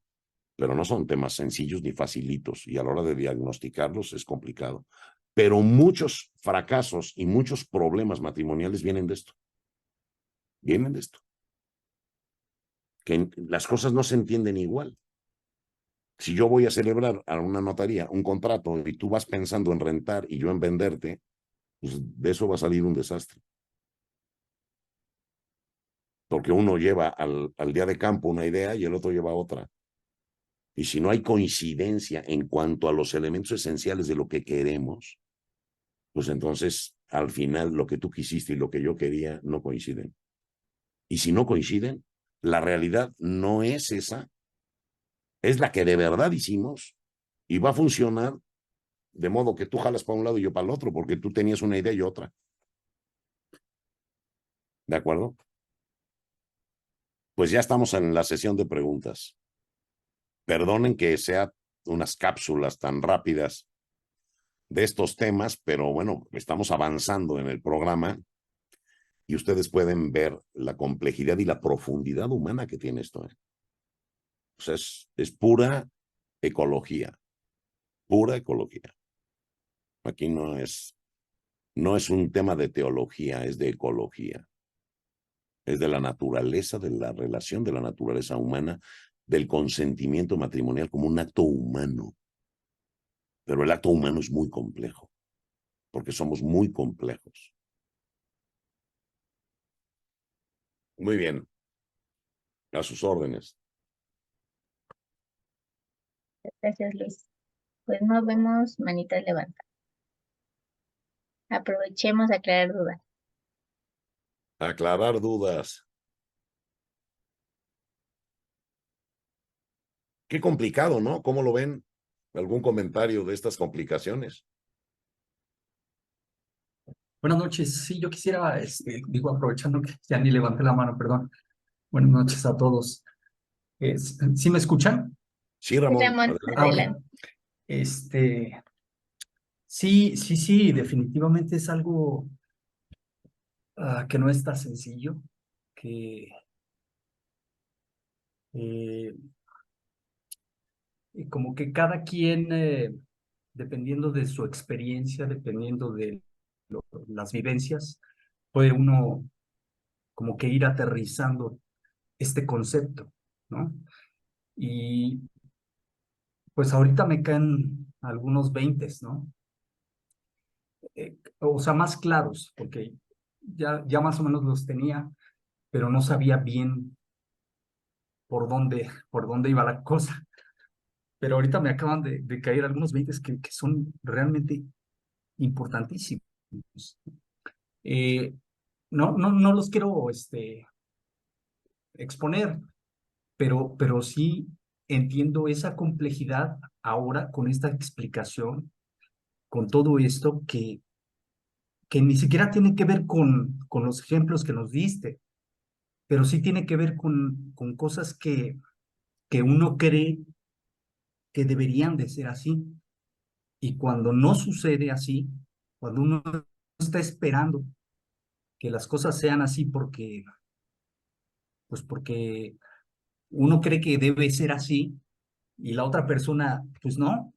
pero no son temas sencillos ni facilitos y a la hora de diagnosticarlos es complicado. Pero muchos fracasos y muchos problemas matrimoniales vienen de esto. Vienen de esto. Que las cosas no se entienden igual. Si yo voy a celebrar a una notaría un contrato y tú vas pensando en rentar y yo en venderte, pues de eso va a salir un desastre. Porque uno lleva al día de campo una idea y el otro lleva otra. Y si no hay coincidencia en cuanto a los elementos esenciales de lo que queremos, pues entonces al final lo que tú quisiste y lo que yo quería no coinciden. Y si no coinciden, la realidad no es esa, es la que de verdad hicimos y va a funcionar de modo que tú jalas para un lado y yo para el otro, porque tú tenías una idea y otra. ¿De acuerdo? Pues ya estamos en la sesión de preguntas. Perdonen que sea unas cápsulas tan rápidas de estos temas, pero bueno, estamos avanzando en el programa y ustedes pueden ver la complejidad y la profundidad humana que tiene esto. O sea, es pura ecología, pura ecología. Aquí no es un tema de teología, es de ecología. Es de la naturaleza, de la relación de la naturaleza humana, del consentimiento matrimonial como un acto humano. Pero el acto humano es muy complejo, porque somos muy complejos. Muy bien, a sus órdenes. Gracias, Luis. Pues nos vemos, manitas levantadas. Aprovechemos a aclarar dudas. Aclarar dudas. Qué complicado, ¿no? ¿Cómo lo ven? ¿Algún comentario de estas complicaciones? Buenas noches. Sí, yo quisiera, aprovechando que ya ni levanté la mano, perdón. Buenas noches a todos. ¿Sí me escuchan? Sí, Ramón, Ramón, adelante. Ah, ok. adelante. Sí, definitivamente es algo que no es tan sencillo, que eh, como que cada quien, dependiendo de su experiencia, dependiendo de las vivencias, puede uno como que ir aterrizando este concepto, ¿no? Y pues ahorita me caen algunos veintes, ¿no? O sea, más claros, porque ya más o menos los tenía, pero no sabía bien por dónde iba la cosa. Pero ahorita me acaban de caer algunos veintes que son realmente importantísimos. Eh, no los quiero exponer, pero sí entiendo esa complejidad ahora con esta explicación, con todo esto que ni siquiera tiene que ver con los ejemplos que nos diste, pero sí tiene que ver con cosas que uno cree que deberían de ser así. Y cuando no sucede así, cuando uno está esperando que las cosas sean así porque uno cree que debe ser así y la otra persona, pues no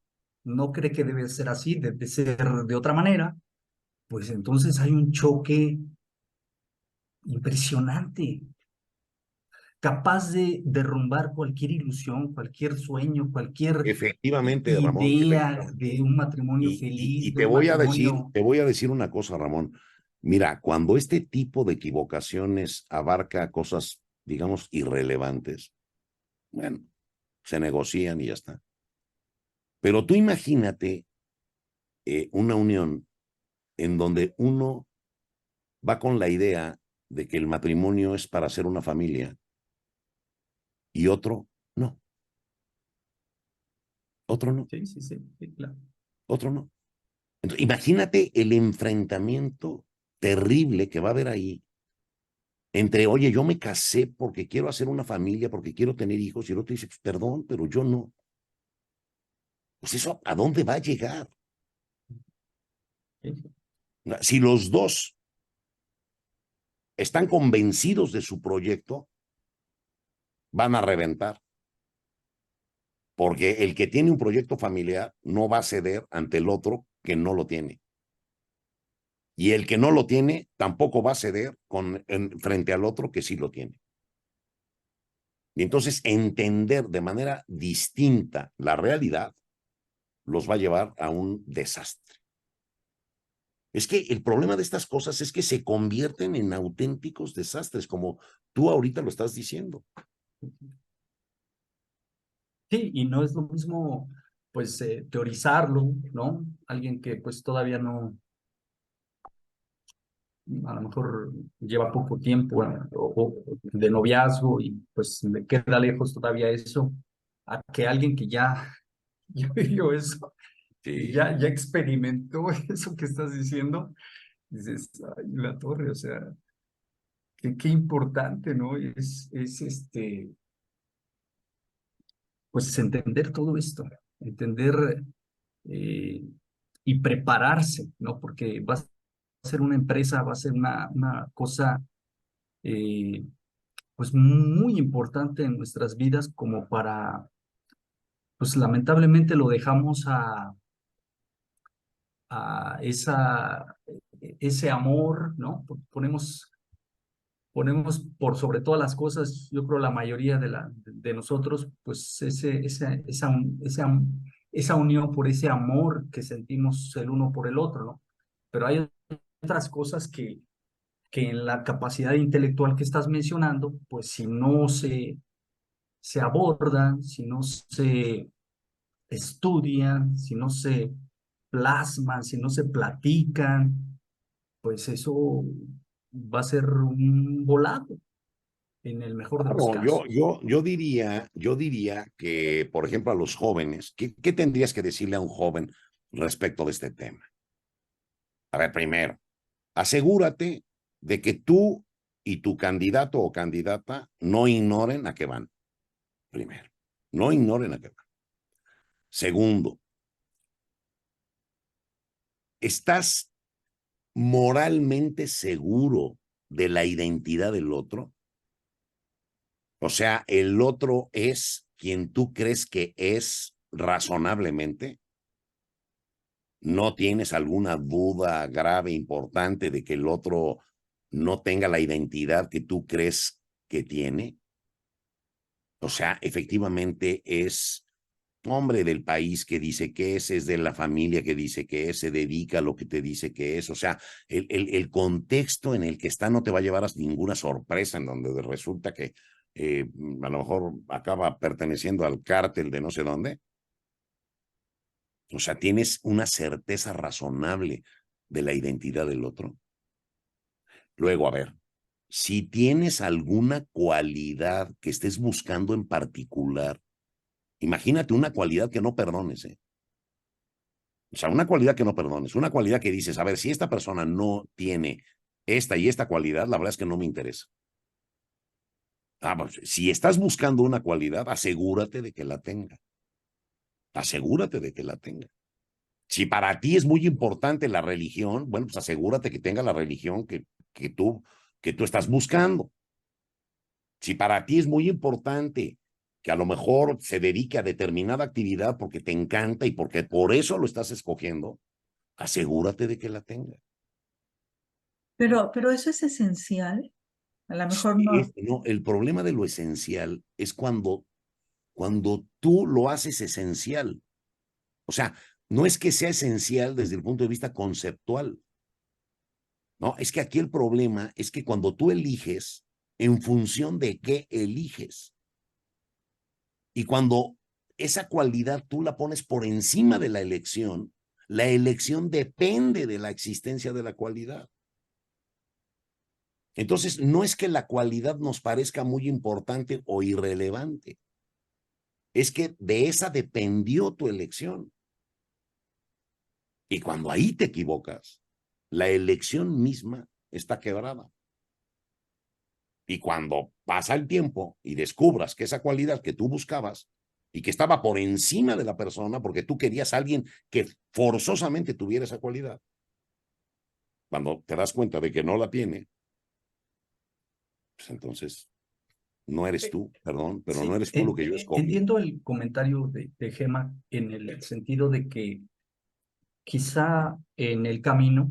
cree que debe ser así, debe ser de otra manera, pues entonces hay un choque impresionante. capaz de derrumbar cualquier ilusión, cualquier sueño, cualquier Efectivamente, Ramón, idea efectivamente. de un matrimonio Y feliz, de te un voy a decir, matrimonio. te voy a decir una cosa, Ramón. Mira, cuando este tipo de equivocaciones abarca cosas, digamos, irrelevantes, bueno, se negocian y ya está. Pero tú imagínate una unión en donde uno va con la idea de que el matrimonio es para hacer una familia y otro no, otro no, Sí, sí, sí, sí, claro. otro no. Entonces, imagínate el enfrentamiento terrible que va a haber ahí entre, oye, yo me casé porque quiero hacer una familia, porque quiero tener hijos, y el otro dice, pues, perdón, pero yo no. Pues eso, ¿a dónde va a llegar? Sí, sí. Si los dos están convencidos de su proyecto, van a reventar. Porque el que tiene un proyecto familiar no va a ceder ante el otro que no lo tiene. Y el que no lo tiene tampoco va a ceder frente al otro que sí lo tiene. Y entonces entender de manera distinta la realidad los va a llevar a un desastre. Es que el problema de estas cosas es que se convierten en auténticos desastres, como tú ahorita lo estás diciendo. Sí, y no es lo mismo, pues, teorizarlo, ¿no? Alguien que, pues, todavía no, a lo mejor lleva poco tiempo de noviazgo y, pues, le queda lejos todavía eso, a que alguien que ya vivió eso, y Sí. ya experimentó eso que estás diciendo, dices, ay, la torre, o sea, qué importante, ¿no? Pues, entender todo esto, entender eh, y prepararse, ¿no? Porque va a ser una empresa, va a ser una cosa, eh, pues, muy importante en nuestras vidas como para, pues, lamentablemente lo dejamos a ese amor, ¿no? Ponemos por sobre todas las cosas, yo creo la mayoría de nosotros, pues esa unión por ese amor que sentimos el uno por el otro, ¿no? Pero hay otras cosas que en la capacidad intelectual que estás mencionando, pues si no se abordan, si no se estudian, si no se plasman, si no se platican, pues eso va a ser un volado en el mejor de los Claro, casos. yo diría que, por ejemplo, a los jóvenes, ¿qué tendrías que decirle a un joven respecto de este tema? A ver, primero, asegúrate de que tú y tu candidato o candidata no ignoren a qué van. Primero, no ignoren a qué van. Segundo, ¿estás moralmente seguro de la identidad del otro? O sea, ¿el otro es quien tú crees que es razonablemente? ¿No tienes alguna duda grave, importante de que el otro no tenga la identidad que tú crees que tiene? O sea, efectivamente es hombre del país que dice que es de la familia que dice que es, se dedica a lo que te dice que es. O sea, el contexto en el que está no te va a llevar a ninguna sorpresa en donde resulta que a lo mejor acaba perteneciendo al cártel de no sé dónde. O sea, tienes una certeza razonable de la identidad del otro. Luego, a ver, si tienes alguna cualidad que estés buscando en particular, imagínate una cualidad que no perdones, ¿eh? O sea, una cualidad que no perdones, una cualidad que dices, a ver, si esta persona no tiene esta y esta cualidad, la verdad es que no me interesa. Pues, si estás buscando una cualidad, asegúrate de que la tenga. Asegúrate de que la tenga. Si para ti es muy importante la religión, bueno, pues asegúrate que tenga la religión que tú estás buscando. Si para ti es muy importante que a lo mejor se dedique a determinada actividad porque te encanta y porque por eso lo estás escogiendo, asegúrate de que la tenga. Pero eso es esencial. A lo mejor Sí, no. no, el problema de lo esencial es cuando tú lo haces esencial. O sea, no es que sea esencial desde el punto de vista conceptual. No, es que aquí el problema es que cuando tú eliges, en función de qué eliges, y cuando esa cualidad tú la pones por encima de la elección depende de la existencia de la cualidad. Entonces, no es que la cualidad nos parezca muy importante o irrelevante, es que de esa dependió tu elección. Y cuando ahí te equivocas, la elección misma está quebrada. Y cuando pasa el tiempo y descubras que esa cualidad que tú buscabas y que estaba por encima de la persona porque tú querías a alguien que forzosamente tuviera esa cualidad, cuando te das cuenta de que no la tiene, pues entonces no eres tú, perdón, pero no Sí, eres tú lo que yo escogí. entiendo el comentario de Gema en el sentido de que quizá en el camino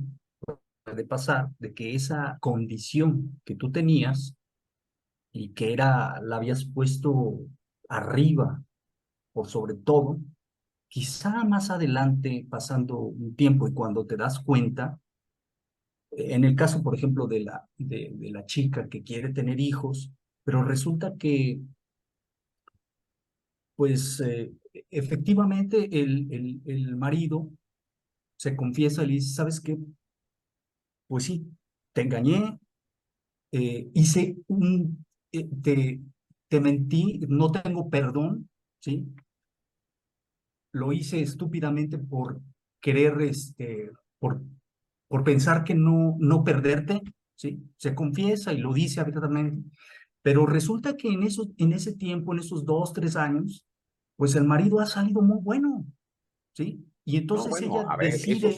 puede pasar de que esa condición que tú tenías y que era, la habías puesto arriba por sobre todo, quizá más adelante, pasando un tiempo y cuando te das cuenta, en el caso, por ejemplo, de la chica que quiere tener hijos, pero resulta que, pues, efectivamente el marido se confiesa y le dice, ¿sabes qué? Pues sí, te engañé, hice te mentí, no tengo perdón, ¿sí? Lo hice estúpidamente por querer, por pensar que no perderte, ¿sí? Se confiesa y lo dice abiertamente, pero resulta que en ese tiempo, en esos 2, 3 años, pues el marido ha salido muy bueno, ¿sí? Y No, entonces bueno, ella a ver, decide, esos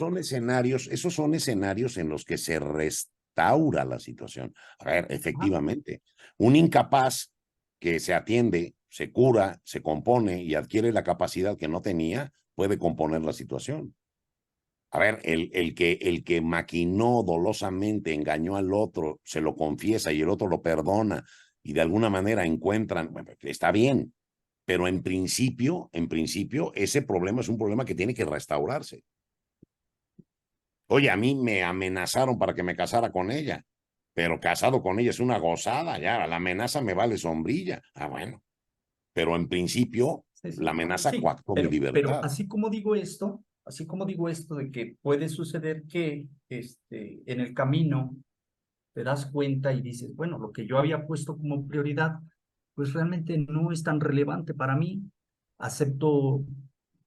son escenarios en los que se restaura la situación. A ver, ah, efectivamente, un incapaz que se atiende, se cura, se compone y adquiere la capacidad que no tenía, puede componer la situación. A ver, el que maquinó dolosamente, engañó al otro, se lo confiesa y el otro lo perdona y de alguna manera encuentran, bueno, está bien, pero en principio, ese problema es un problema que tiene que restaurarse. Oye, a mí me amenazaron para que me casara con ella, pero casado con ella es una gozada, ya, la amenaza me vale sombrilla. Ah, bueno, pero en principio, sí, la sí, amenaza sí, coactó mi pero libertad. así como digo esto de que puede suceder que en el camino te das cuenta y dices, bueno, lo que yo había puesto como prioridad, pues realmente no es tan relevante para mí. Acepto,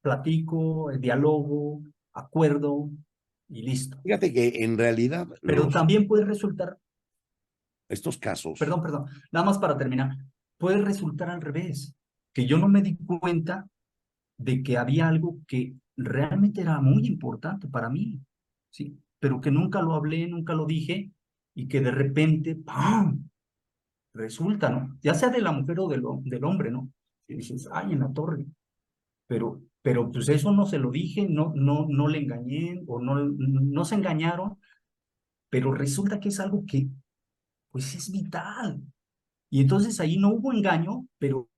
platico, dialogo, acuerdo y listo. Fíjate que en realidad Pero también puede resultar, estos casos, perdón, nada más para terminar, puede resultar al revés, que yo no me di cuenta de que había algo que realmente era muy importante para mí, ¿sí? Pero que nunca lo hablé, nunca lo dije y que de repente, ¡pam! Resulta, ¿no? Ya sea de la mujer o del hombre, ¿no? Y dices, ay, en la torre. Pero pues eso no se lo dije, no le engañé o no se engañaron, pero resulta que es algo que, pues es vital. Y entonces ahí no hubo engaño, pero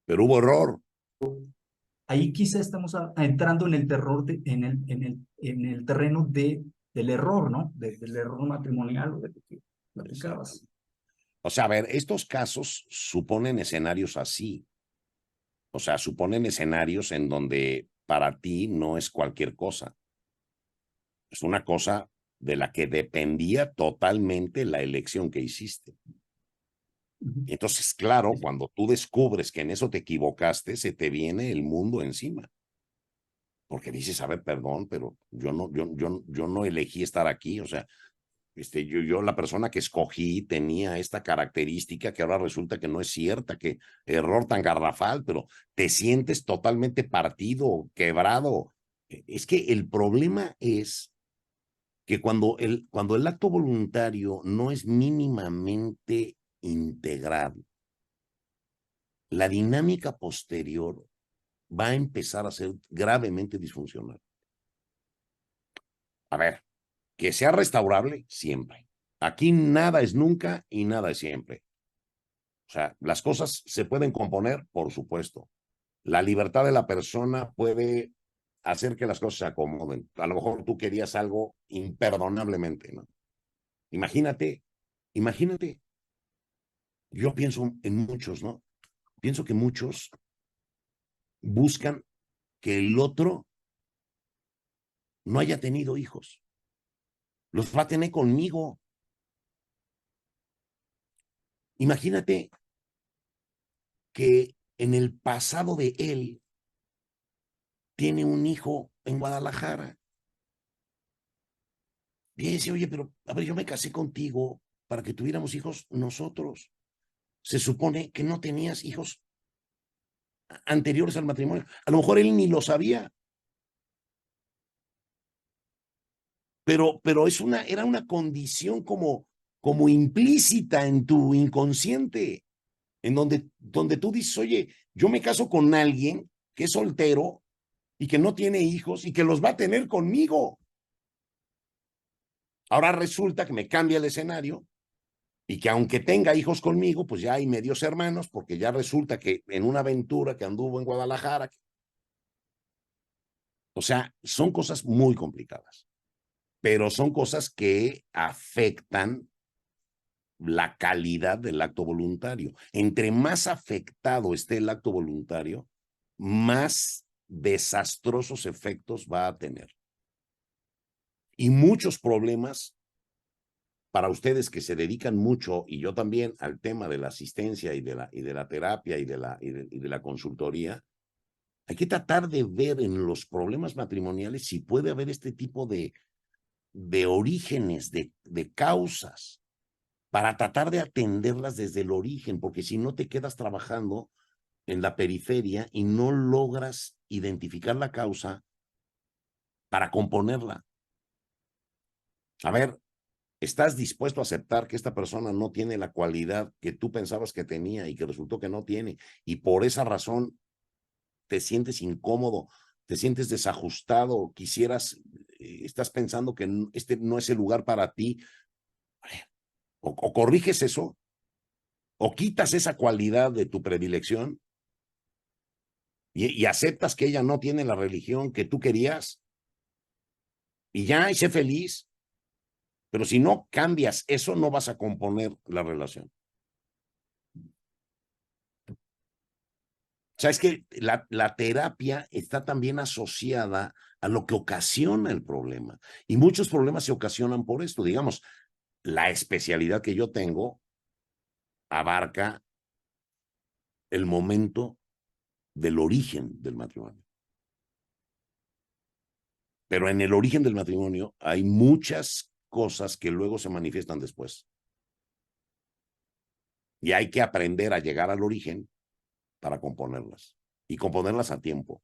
pero hubo error. ahí quizá estamos entrando en el terror, en el terreno del error, ¿no? Del error matrimonial o de lo que platicabas. O sea, a ver, estos casos suponen escenarios así. O sea, suponen escenarios en donde para ti no es cualquier cosa. Es una cosa de la que dependía totalmente la elección que hiciste. Y entonces, claro, cuando tú descubres que en eso te equivocaste, se te viene el mundo encima. Porque dices, a ver, perdón, pero yo no elegí estar aquí. O sea, yo la persona que escogí tenía esta característica que ahora resulta que no es cierta, que error tan garrafal, pero te sientes totalmente partido, quebrado. Es que el problema es que cuando el acto voluntario no es mínimamente integral, la dinámica posterior va a empezar a ser gravemente disfuncional. A ver, que sea restaurable siempre. Aquí nada es nunca y nada es siempre. O sea, las cosas se pueden componer, por supuesto. La libertad de la persona puede hacer que las cosas se acomoden. A lo mejor tú querías algo imperdonablemente, ¿no? Imagínate, imagínate, yo pienso en muchos, ¿no? Pienso que muchos buscan que el otro no haya tenido hijos. Los va a tener conmigo. Imagínate que en el pasado de él tiene un hijo en Guadalajara. Y dice, oye, pero a ver, yo me casé contigo para que tuviéramos hijos nosotros. Se supone que no tenías hijos anteriores al matrimonio. A lo mejor él ni lo sabía. Pero era una condición como implícita en tu inconsciente, en donde tú dices, oye, yo me caso con alguien que es soltero y que no tiene hijos y que los va a tener conmigo. Ahora resulta que me cambia el escenario y que aunque tenga hijos conmigo, pues ya hay medios hermanos, porque ya resulta que en una aventura que anduvo en Guadalajara, o sea, son cosas muy complicadas, pero son cosas que afectan la calidad del acto voluntario. Entre más afectado esté el acto voluntario, más desastrosos efectos va a tener. Y muchos problemas para ustedes que se dedican mucho, y yo también, al tema de la asistencia y de la terapia y de la consultoría, hay que tratar de ver en los problemas matrimoniales si puede haber este tipo de orígenes, de causas, para tratar de atenderlas desde el origen, porque si no te quedas trabajando en la periferia y no logras identificar la causa para componerla. A ver, ¿estás dispuesto a aceptar que esta persona no tiene la cualidad que tú pensabas que tenía y que resultó que no tiene? Y por esa razón te sientes incómodo, te sientes desajustado, quisieras, estás pensando que este no es el lugar para ti. O corriges eso, o quitas esa cualidad de tu predilección y aceptas que ella no tiene la religión que tú querías y ya, y sé feliz. Pero si no cambias eso, no vas a componer la relación. O sea, es que la terapia está también asociada a lo que ocasiona el problema. Y muchos problemas se ocasionan por esto. Digamos, la especialidad que yo tengo abarca el momento del origen del matrimonio. Pero en el origen del matrimonio hay muchas cosas que luego se manifiestan después. Y hay que aprender a llegar al origen para componerlas y componerlas a tiempo.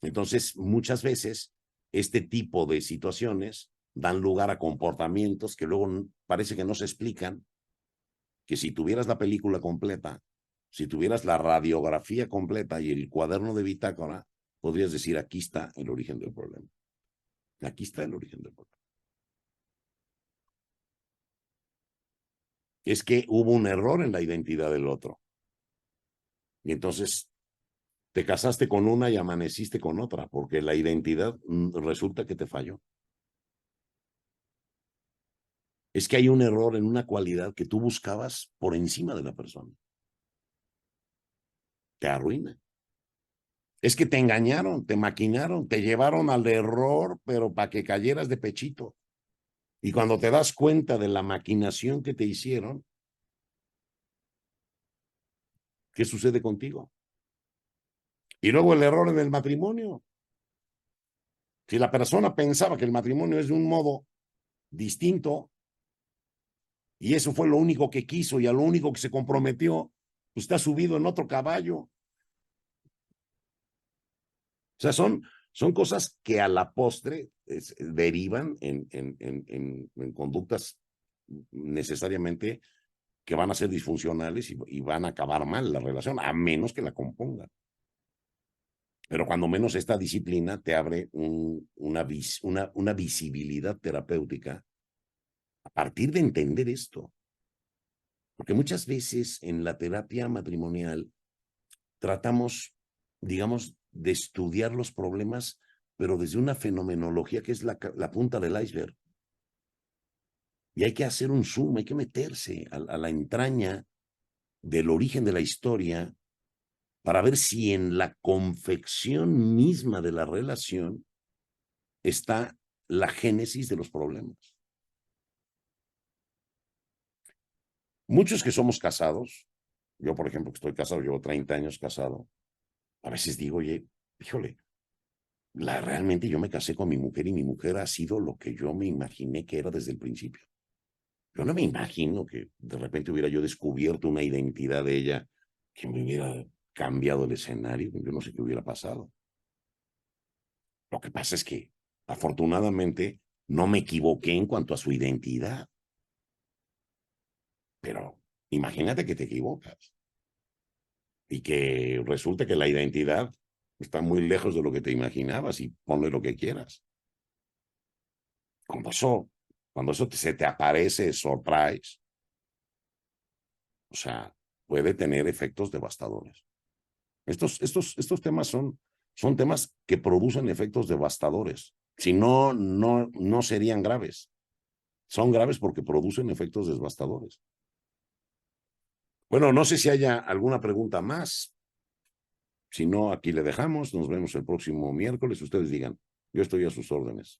Entonces, muchas veces, este tipo de situaciones dan lugar a comportamientos que luego parece que no se explican, que si tuvieras la película completa, si tuvieras la radiografía completa y el cuaderno de bitácora, podrías decir, aquí está el origen del problema. Aquí está el origen del problema. Es que hubo un error en la identidad del otro. Y entonces te casaste con una y amaneciste con otra, porque la identidad resulta que te falló. Es que hay un error en una cualidad que tú buscabas por encima de la persona. Te arruina. Es que te engañaron, te maquinaron, te llevaron al error, pero para que cayeras de pechito. Y cuando te das cuenta de la maquinación que te hicieron, ¿qué sucede contigo? Y luego el error en el matrimonio. Si la persona pensaba que el matrimonio es de un modo distinto, y eso fue lo único que quiso y a lo único que se comprometió, pues está subido en otro caballo. O sea, son cosas que a la postre derivan en conductas necesariamente que van a ser disfuncionales y van a acabar mal la relación, a menos que la compongan. Pero cuando menos esta disciplina te abre una visibilidad terapéutica a partir de entender esto. Porque muchas veces en la terapia matrimonial tratamos, digamos, de estudiar los problemas, pero desde una fenomenología que es la punta del iceberg. Y hay que hacer un zoom, hay que meterse a la entraña del origen de la historia para ver si en la confección misma de la relación está la génesis de los problemas. Muchos que somos casados, yo por ejemplo que estoy casado, llevo 30 años casado, a veces digo, oye, híjole, realmente yo me casé con mi mujer y mi mujer ha sido lo que yo me imaginé que era desde el principio. Yo no me imagino que de repente hubiera yo descubierto una identidad de ella que me hubiera cambiado el escenario, yo no sé qué hubiera pasado. Lo que pasa es que, afortunadamente, no me equivoqué en cuanto a su identidad. Pero imagínate que te equivocas y que resulte que la identidad está muy lejos de lo que te imaginabas y ponle lo que quieras. Cuando eso se te aparece surprise, o sea, puede tener efectos devastadores. Estos temas son temas que producen efectos devastadores. Si no, no serían graves. Son graves porque producen efectos devastadores. Bueno, no sé si haya alguna pregunta más. Si no, aquí le dejamos. Nos vemos el próximo miércoles. Ustedes digan. Yo estoy a sus órdenes.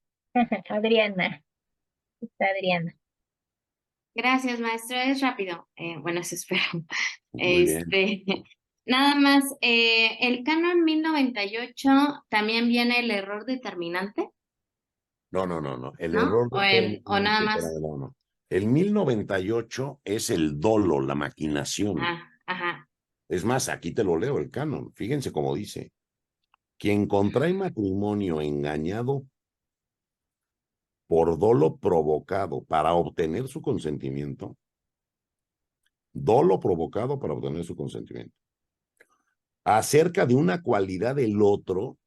Adriana, está Adriana. Gracias, maestro. Es rápido. Bueno, eso espero. Muy bien. Nada más, el canon 1098 también viene el error determinante, No. El ¿no? error O nada más. no. El 1098 es el dolo, la maquinación. Ajá. Es más, aquí te lo leo, el canon. Fíjense cómo dice. Quien contrae matrimonio engañado por dolo provocado para obtener su consentimiento. Dolo provocado para obtener su consentimiento. Acerca de una cualidad del otro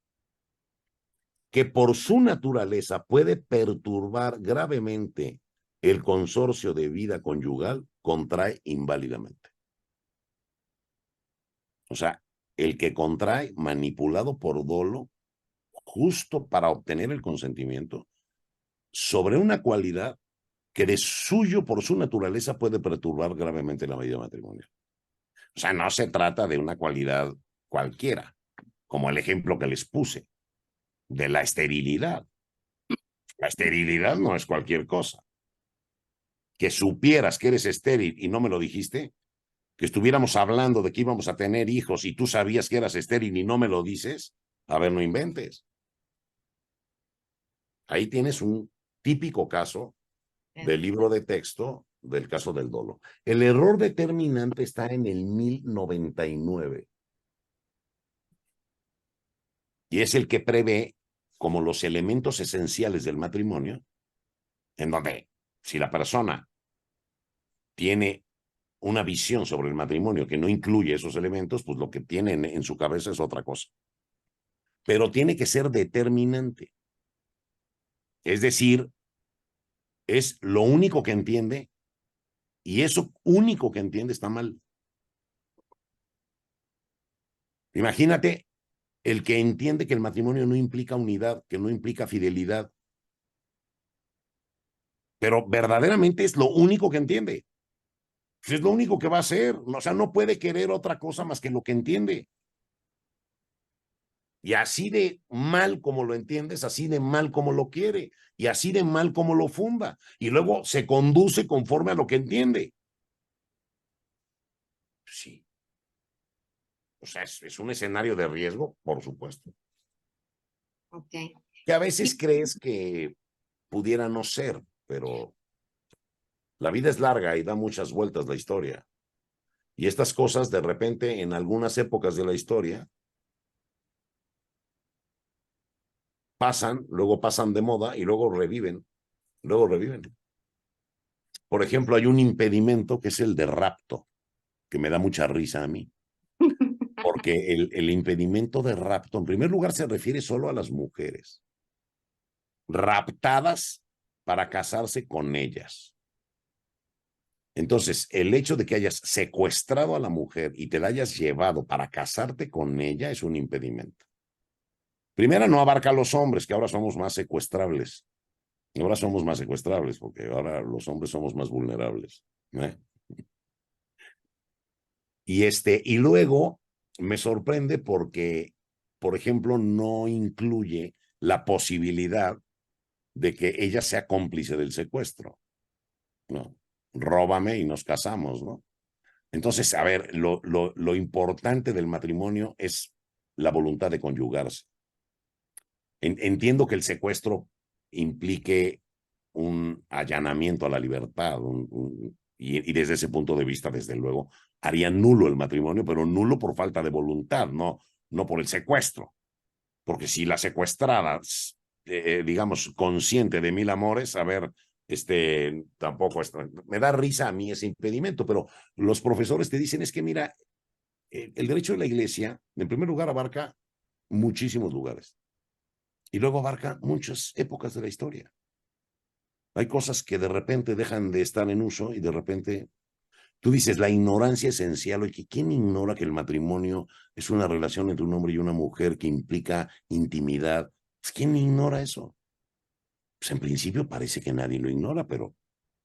que por su naturaleza puede perturbar gravemente el consorcio de vida conyugal, contrae inválidamente. O sea, el que contrae manipulado por dolo, justo para obtener el consentimiento, sobre una cualidad que de suyo, por su naturaleza, puede perturbar gravemente la vida matrimonial. O sea, no se trata de una cualidad cualquiera, como el ejemplo que les puse, de la esterilidad. La esterilidad no es cualquier cosa. Que supieras que eres estéril y no me lo dijiste, que estuviéramos hablando de que íbamos a tener hijos y tú sabías que eras estéril y no me lo dices, a ver, no inventes. Ahí tienes un típico caso del libro de texto del caso del dolo. El error determinante está en el 1099 y es el que prevé como los elementos esenciales del matrimonio, en donde si la persona tiene una visión sobre el matrimonio que no incluye esos elementos, pues lo que tiene en su cabeza es otra cosa. Pero tiene que ser determinante. Es decir, es lo único que entiende y eso único que entiende está mal. Imagínate el que entiende que el matrimonio no implica unidad, que no implica fidelidad, pero verdaderamente es lo único que entiende. Es lo único que va a hacer. O sea, no puede querer otra cosa más que lo que entiende. Y así de mal como lo entiendes, así de mal como lo quiere, y así de mal como lo funda. Y luego se conduce conforme a lo que entiende. Sí. O sea, es un escenario de riesgo, por supuesto. Ok. Que a veces crees que pudiera no ser, pero la vida es larga y da muchas vueltas la historia. Y estas cosas, de repente, en algunas épocas de la historia, pasan, luego pasan de moda y luego reviven. Luego reviven. Por ejemplo, hay un impedimento que es el de rapto, que me da mucha risa a mí. porque el impedimento de rapto, en primer lugar, se refiere solo a las mujeres raptadas para casarse con ellas. Entonces, el hecho de que hayas secuestrado a la mujer y te la hayas llevado para casarte con ella es un impedimento. Primera, no abarca a los hombres, que ahora somos más secuestrables. Ahora somos más secuestrables, porque ahora los hombres somos más vulnerables. Y luego me sorprende porque, por ejemplo, no incluye la posibilidad de que ella sea cómplice del secuestro. No, róbame y nos casamos, ¿no? Entonces, a ver, lo importante del matrimonio es la voluntad de conyugarse. Entiendo que el secuestro implique un allanamiento a la libertad, y desde ese punto de vista, desde luego, haría nulo el matrimonio, pero nulo por falta de voluntad, no por el secuestro. Porque si la secuestrada, digamos, consciente de 1000 amores, a ver, tampoco me da risa a mí ese impedimento, pero los profesores te dicen es que mira, el derecho de la iglesia, en primer lugar, abarca muchísimos lugares y luego abarca muchas épocas de la historia. Hay cosas que de repente dejan de estar en uso y de repente tú dices la ignorancia esencial. Oye, ¿quién ignora que el matrimonio es una relación entre un hombre y una mujer que implica intimidad? Pues, ¿quién ignora eso? Pues en principio parece que nadie lo ignora, pero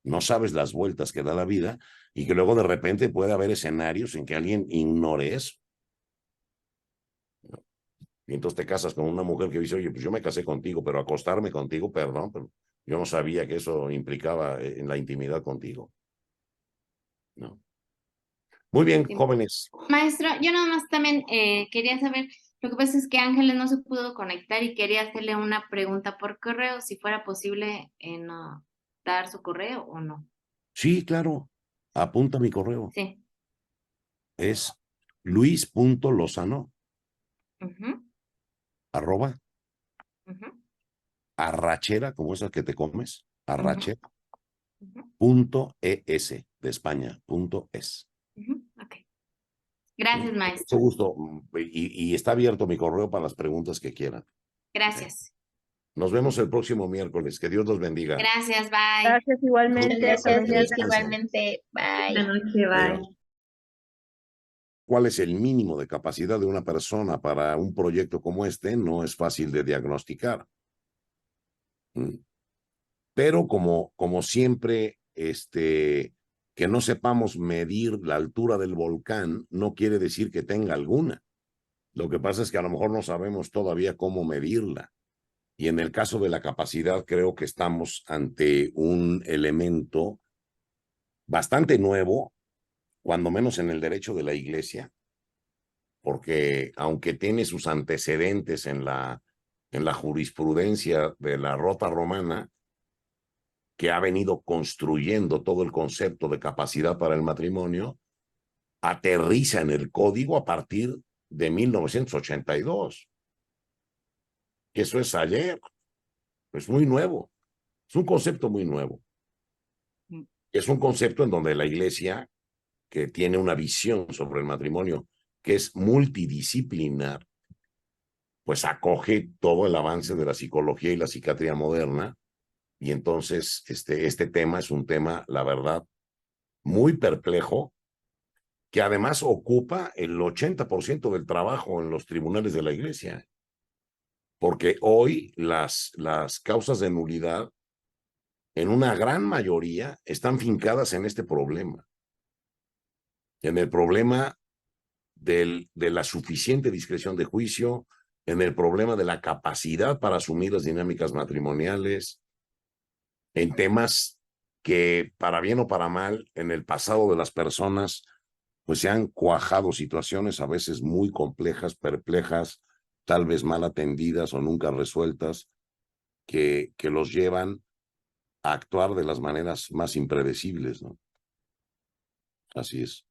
no sabes las vueltas que da la vida y que luego de repente puede haber escenarios en que alguien ignore eso. Y entonces te casas con una mujer que dice, oye, pues yo me casé contigo, pero acostarme contigo, perdón, pero yo no sabía que eso implicaba en la intimidad contigo. No. Muy bien, jóvenes. Maestro, yo nada más también quería saber, lo que pasa es que Ángeles no se pudo conectar y quería hacerle una pregunta por correo, si fuera posible dar su correo o no. Sí, claro. Apunta mi correo. Sí. Es luis.lozano Ujú, @ ujú, arrachera, como esa que te comes, arrachera.es ujú, de España, .es. ok. Gracias, Mucho maestro. gusto. Y está abierto mi correo para las preguntas que quieran. Gracias. Nos vemos el próximo miércoles. Que Dios los bendiga. Gracias, bye. Gracias Muchas igualmente. gracias, Luis, Descansen. igualmente. Bye. Buenas noches, bye. Adiós. ¿Cuál es el mínimo de capacidad de una persona para un proyecto como este? No es fácil de diagnosticar. Pero como siempre, que no sepamos medir la altura del volcán no quiere decir que tenga alguna. Lo que pasa es que a lo mejor no sabemos todavía cómo medirla. Y en el caso de la capacidad, creo que estamos ante un elemento bastante nuevo, cuando menos en el derecho de la Iglesia, porque aunque tiene sus antecedentes en la jurisprudencia de la Rota Romana, que ha venido construyendo todo el concepto de capacidad para el matrimonio, aterriza en el código a partir de 1982. Eso es ayer, es muy nuevo, es un concepto muy nuevo. Es un concepto en donde la Iglesia, que tiene una visión sobre el matrimonio que es multidisciplinar, pues acoge todo el avance de la psicología y la psiquiatría moderna. Y entonces este tema es un tema, la verdad, muy perplejo, que además ocupa el 80% del trabajo en los tribunales de la Iglesia. Porque hoy las causas de nulidad, en una gran mayoría, están fincadas en este problema. En el problema de la suficiente discreción de juicio, en el problema de la capacidad para asumir las dinámicas matrimoniales, en temas que, para bien o para mal, en el pasado de las personas, pues se han cuajado situaciones a veces muy complejas, perplejas, tal vez mal atendidas o nunca resueltas, que los llevan a actuar de las maneras más impredecibles, ¿no? Así es.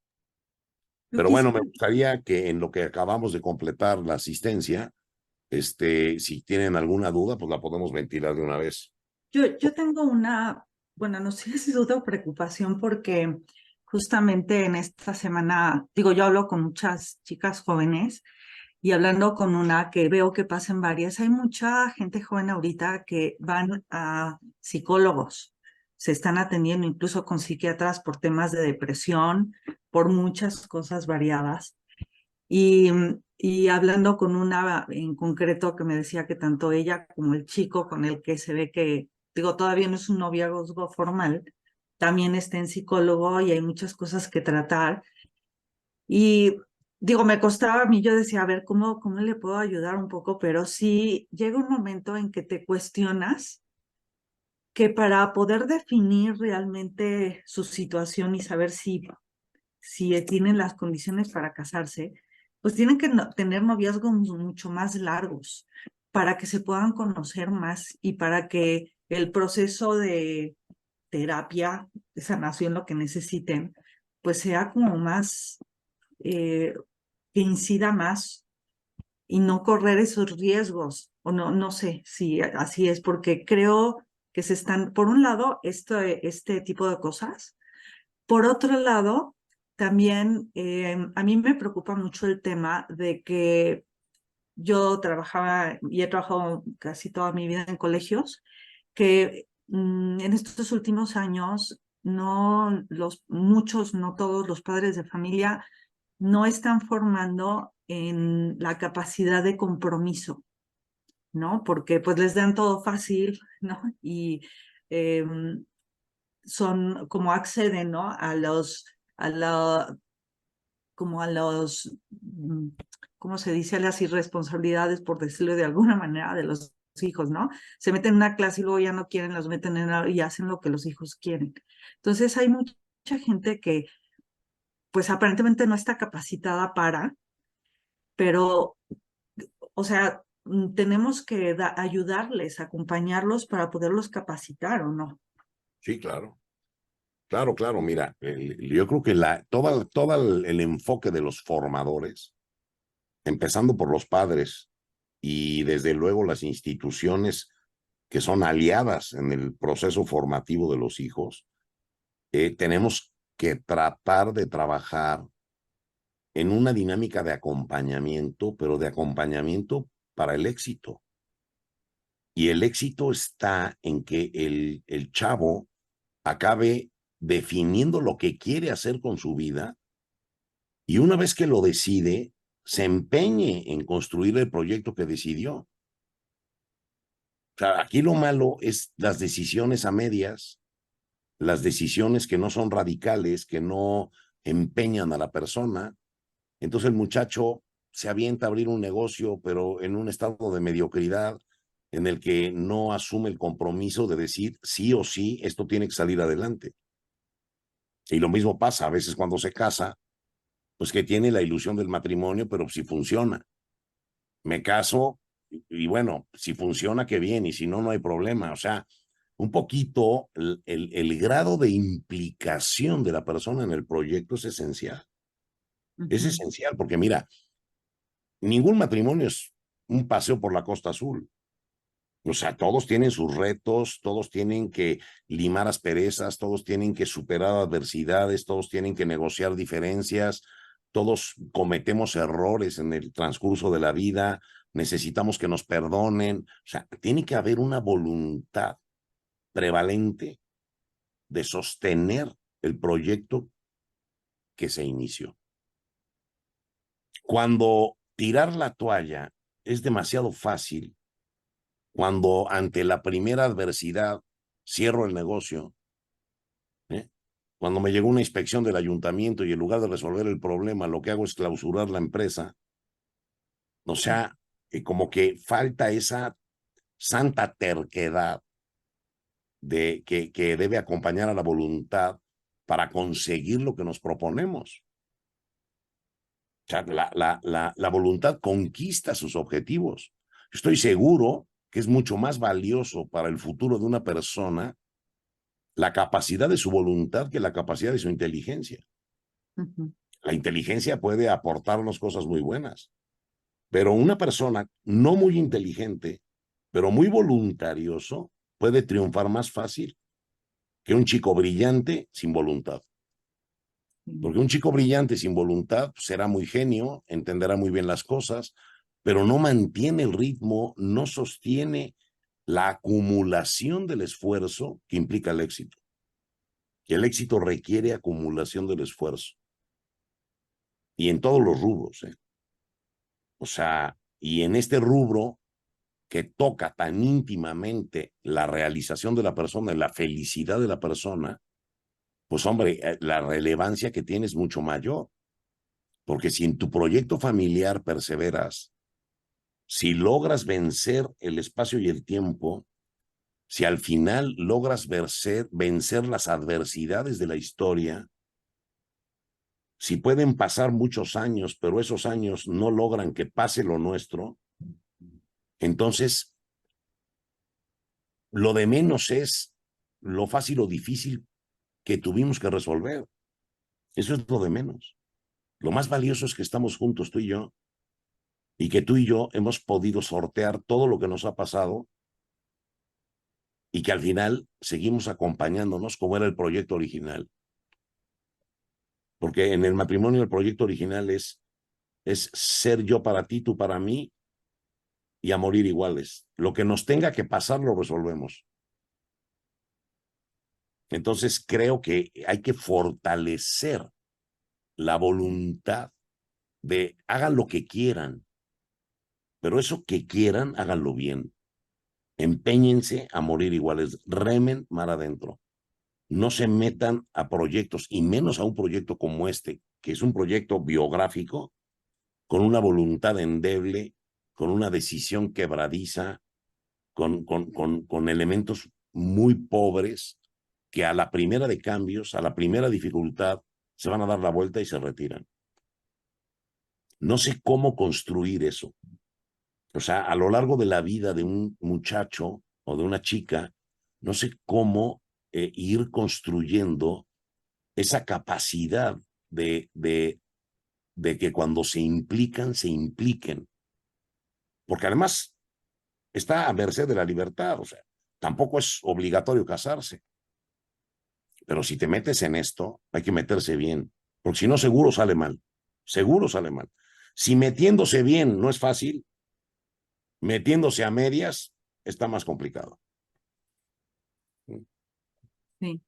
Pero bueno, me gustaría que en lo que acabamos de completar la asistencia, si tienen alguna duda, pues la podemos ventilar de una vez. Yo tengo una, bueno, no sé si es duda o preocupación porque justamente en esta semana, digo, yo hablo con muchas chicas jóvenes y hablando con una que veo que pasa en varias, hay mucha gente joven ahorita que van a psicólogos, se están atendiendo incluso con psiquiatras por temas de depresión, por muchas cosas variadas. Y hablando con una en concreto que me decía que tanto ella como el chico con el que se ve que, digo, todavía no es un noviazgo formal, también está en psicólogo y hay muchas cosas que tratar. Y digo, me costaba a mí, yo decía, a ver, ¿cómo le puedo ayudar un poco? Pero sí llega un momento en que te cuestionas que para poder definir realmente su situación y saber si tienen las condiciones para casarse, pues tienen que tener noviazgos mucho más largos para que se puedan conocer más y para que el proceso de terapia, de sanación, lo que necesiten, pues sea como más, que incida más y no correr esos riesgos. O no sé si así es, porque creo que se están, por un lado, este tipo de cosas. Por otro lado, también a mí me preocupa mucho el tema de que yo trabajaba y he trabajado casi toda mi vida en colegios, que en estos últimos años muchos, no todos los padres de familia no están formando en la capacidad de compromiso, ¿no? Porque pues les dan todo fácil, ¿no? Y son como acceden, ¿no? Como a los, ¿cómo se dice? A las irresponsabilidades, por decirlo de alguna manera, de los hijos, ¿no? Se meten en una clase y luego ya no quieren, los meten y hacen lo que los hijos quieren. Entonces hay mucha gente que pues aparentemente no está capacitada pero, o sea, tenemos que ayudarles, acompañarlos para poderlos capacitar, ¿o no? Sí, claro. Claro, claro, mira, yo creo que todo el enfoque de los formadores, empezando por los padres y desde luego las instituciones que son aliadas en el proceso formativo de los hijos, tenemos que tratar de trabajar en una dinámica de acompañamiento, pero de acompañamiento para el éxito. Y el éxito está en que el chavo acabe definiendo lo que quiere hacer con su vida y una vez que lo decide, se empeñe en construir el proyecto que decidió. O sea, aquí lo malo es las decisiones a medias, las decisiones que no son radicales, que no empeñan a la persona. Entonces el muchacho se avienta a abrir un negocio, pero en un estado de mediocridad en el que no asume el compromiso de decir sí o sí, esto tiene que salir adelante. Y lo mismo pasa a veces cuando se casa, pues que tiene la ilusión del matrimonio, pero si funciona. Me caso y bueno, si funciona, qué bien, y si no, no hay problema. O sea, un poquito el grado de implicación de la persona en el proyecto es esencial. Es esencial porque mira, ningún matrimonio es un paseo por la Costa Azul. O sea, todos tienen sus retos, todos tienen que limar asperezas, todos tienen que superar adversidades, todos tienen que negociar diferencias, todos cometemos errores en el transcurso de la vida, necesitamos que nos perdonen. O sea, tiene que haber una voluntad prevalente de sostener el proyecto que se inició. Cuando tirar la toalla es demasiado fácil, cuando ante la primera adversidad cierro el negocio, cuando me llegó una inspección del ayuntamiento y en lugar de resolver el problema, lo que hago es clausurar la empresa, o sea, como que falta esa santa terquedad que debe acompañar a la voluntad para conseguir lo que nos proponemos. O sea, la voluntad conquista sus objetivos. Estoy seguro que es mucho más valioso para el futuro de una persona la capacidad de su voluntad que la capacidad de su inteligencia. La inteligencia puede aportarnos cosas muy buenas, pero una persona no muy inteligente, pero muy voluntarioso, puede triunfar más fácil que un chico brillante sin voluntad. Porque un chico brillante sin voluntad será muy genio, entenderá muy bien las cosas, pero no mantiene el ritmo, no sostiene la acumulación del esfuerzo que implica el éxito. Que el éxito requiere acumulación del esfuerzo. Y en todos los rubros, ¿eh? O sea, y en este rubro que toca tan íntimamente la realización de la persona, la felicidad de la persona, pues hombre, la relevancia que tiene es mucho mayor. Porque si en tu proyecto familiar perseveras, si logras vencer el espacio y el tiempo, si al final logras vencer las adversidades de la historia, si pueden pasar muchos años, pero esos años no logran que pase lo nuestro, entonces lo de menos es lo fácil o difícil que tuvimos que resolver. Eso es lo de menos. Lo más valioso es que estamos juntos tú y yo, y que tú y yo hemos podido sortear todo lo que nos ha pasado y que al final seguimos acompañándonos como era el proyecto original. Porque en el matrimonio el proyecto original es ser yo para ti, tú para mí, y a morir iguales. Lo que nos tenga que pasar lo resolvemos. Entonces creo que hay que fortalecer la voluntad de hagan lo que quieran, pero eso que quieran, háganlo bien. Empeñense a morir iguales, remen mar adentro. No se metan a proyectos, y menos a un proyecto como este, que es un proyecto biográfico, con una voluntad endeble, con una decisión quebradiza, con elementos muy pobres, que a la primera de cambios, a la primera dificultad, se van a dar la vuelta y se retiran. No sé cómo construir eso. O sea, a lo largo de la vida de un muchacho o de una chica, no sé cómo ir construyendo esa capacidad de que cuando se implican, se impliquen. Porque además está a merced de la libertad, o sea, tampoco es obligatorio casarse. Pero si te metes en esto, hay que meterse bien, porque si no, seguro sale mal. Seguro sale mal. Si metiéndose bien no es fácil, metiéndose a medias está más complicado. Sí.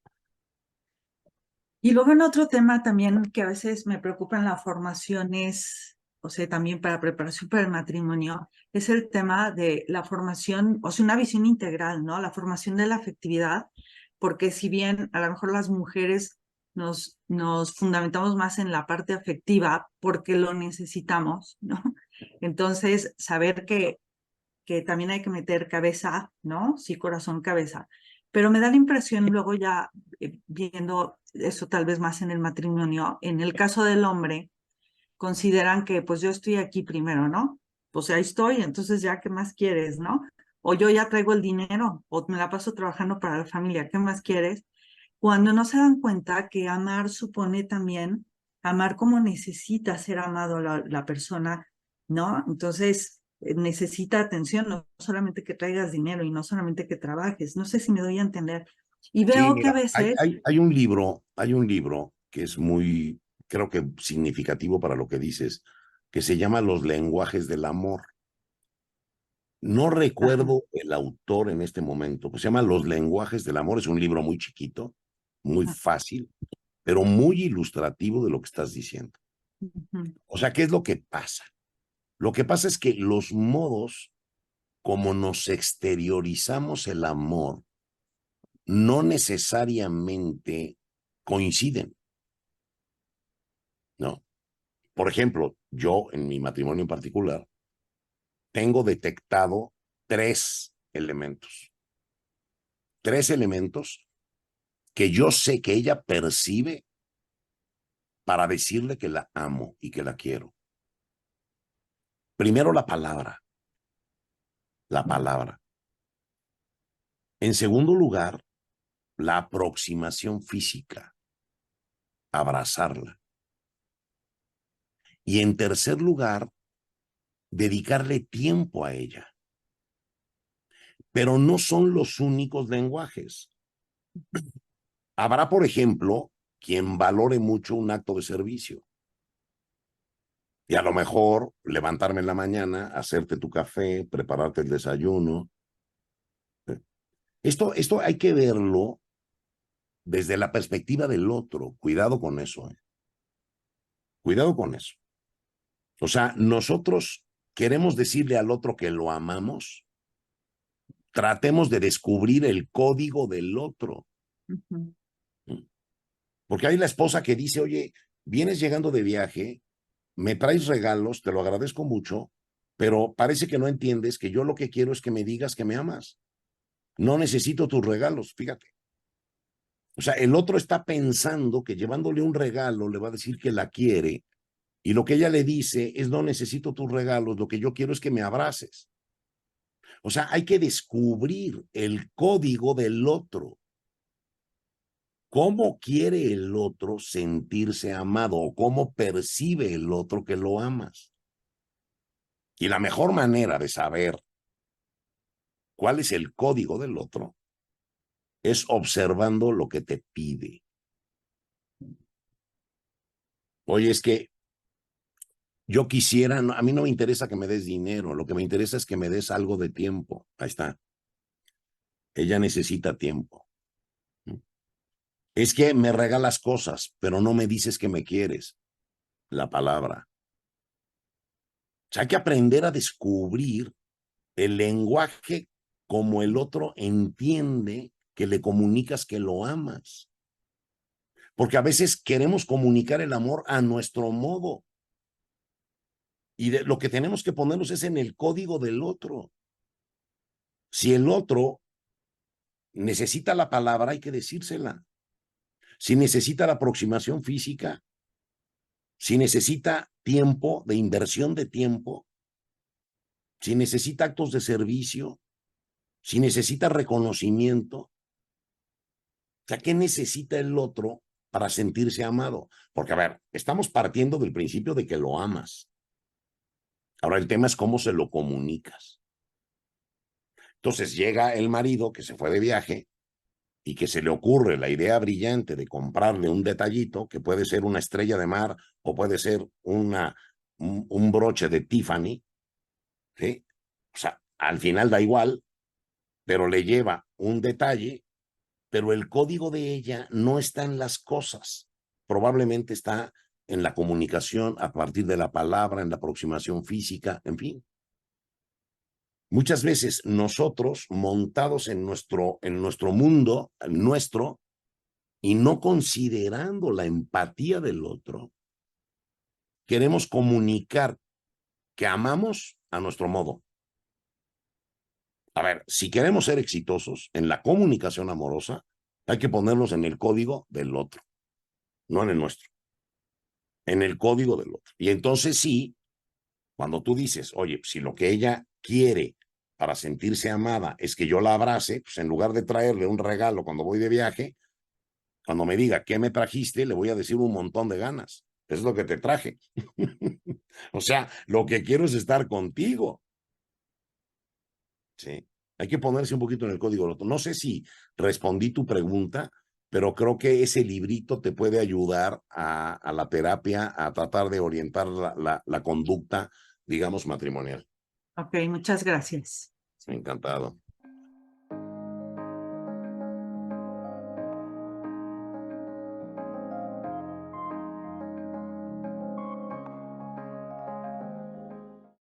Y luego en otro tema también que a veces me preocupa en la formación es, o sea, también para preparación para el matrimonio, es el tema de la formación, o sea, una visión integral, ¿no? La formación de la afectividad, porque si bien a lo mejor las mujeres nos fundamentamos más en la parte afectiva porque lo necesitamos, ¿no? Entonces, saber que también hay que meter cabeza, ¿no? Sí, corazón, cabeza. Pero me da la impresión, luego ya viendo eso tal vez más en el matrimonio, en el caso del hombre, consideran que pues yo estoy aquí primero, ¿no? Pues ahí estoy, entonces ya, ¿qué más quieres, no? O yo ya traigo el dinero, o me la paso trabajando para la familia, ¿qué más quieres? Cuando no se dan cuenta que amar supone también amar como necesita ser amado la persona, ¿no? Entonces necesita atención, no solamente que traigas dinero y no solamente que trabajes. No sé si me doy a entender. Y Sí, veo que a mira, veces, hay un libro que es muy, creo que significativo para lo que dices, que se llama Los lenguajes del amor. No ajá, recuerdo el autor en este momento, pues se llama Los lenguajes del amor, es un libro muy chiquito, muy ajá, fácil, pero muy ilustrativo de lo que estás diciendo. ujú, O sea, ¿qué es lo que pasa? Lo que pasa es que los modos como nos exteriorizamos el amor no necesariamente coinciden, ¿no? Por ejemplo, yo en mi matrimonio en particular tengo detectado tres elementos que yo sé que ella percibe para decirle que la amo y que la quiero. Primero, la palabra. La palabra. En segundo lugar, la aproximación física, abrazarla. Y en tercer lugar, dedicarle tiempo a ella. Pero no son los únicos lenguajes. Habrá, por ejemplo, quien valore mucho un acto de servicio. Y a lo mejor levantarme en la mañana, hacerte tu café, prepararte el desayuno. Esto hay que verlo desde la perspectiva del otro. Cuidado con eso. Cuidado con eso. O sea, nosotros queremos decirle al otro que lo amamos. Tratemos de descubrir el código del otro. Ujú. Porque hay la esposa que dice, oye, vienes llegando de viaje, me traes regalos, te lo agradezco mucho, pero parece que no entiendes que yo lo que quiero es que me digas que me amas. No necesito tus regalos, fíjate. O sea, el otro está pensando que llevándole un regalo le va a decir que la quiere, y lo que ella le dice es, no necesito tus regalos, lo que yo quiero es que me abraces. O sea, hay que descubrir el código del otro. ¿Cómo quiere el otro sentirse amado o cómo percibe el otro que lo amas? Y la mejor manera de saber cuál es el código del otro es observando lo que te pide. Oye, es que yo quisiera, a mí no me interesa que me des dinero, lo que me interesa es que me des algo de tiempo. Ahí está. Ella necesita tiempo. Es que me regalas cosas, pero no me dices que me quieres. La palabra. O sea, hay que aprender a descubrir el lenguaje como el otro entiende que le comunicas que lo amas. Porque a veces queremos comunicar el amor a nuestro modo. Y lo que tenemos que ponernos es en el código del otro. Si el otro necesita la palabra, hay que decírsela. Si necesita la aproximación física, si necesita tiempo, de inversión de tiempo, si necesita actos de servicio, si necesita reconocimiento, o sea, ¿qué necesita el otro para sentirse amado? Porque, a ver, estamos partiendo del principio de que lo amas. Ahora el tema es cómo se lo comunicas. Entonces llega el marido que se fue de viaje y que se le ocurre la idea brillante de comprarle un detallito que puede ser una estrella de mar o puede ser un broche de Tiffany, ¿sí? O sea, al final da igual, pero le lleva un detalle, pero el código de ella no está en las cosas, probablemente está en la comunicación a partir de la palabra, en la aproximación física, en fin. Muchas veces nosotros, montados en nuestro mundo, nuestro, y no considerando la empatía del otro, queremos comunicar que amamos a nuestro modo. A ver, si queremos ser exitosos en la comunicación amorosa, hay que ponernos en el código del otro, no en el nuestro, en el código del otro. Y entonces sí, cuando tú dices, oye, si lo que ella quiere para sentirse amada es que yo la abrace, pues en lugar de traerle un regalo cuando voy de viaje, cuando me diga, ¿qué me trajiste? Le voy a decir un montón de ganas. Es lo que te traje. O sea, lo que quiero es estar contigo. Sí. Hay que ponerse un poquito en el código del otro. No sé si respondí tu pregunta, pero creo que ese librito te puede ayudar a la terapia, a tratar de orientar la conducta, digamos, matrimonial. Ok, muchas gracias. Encantado.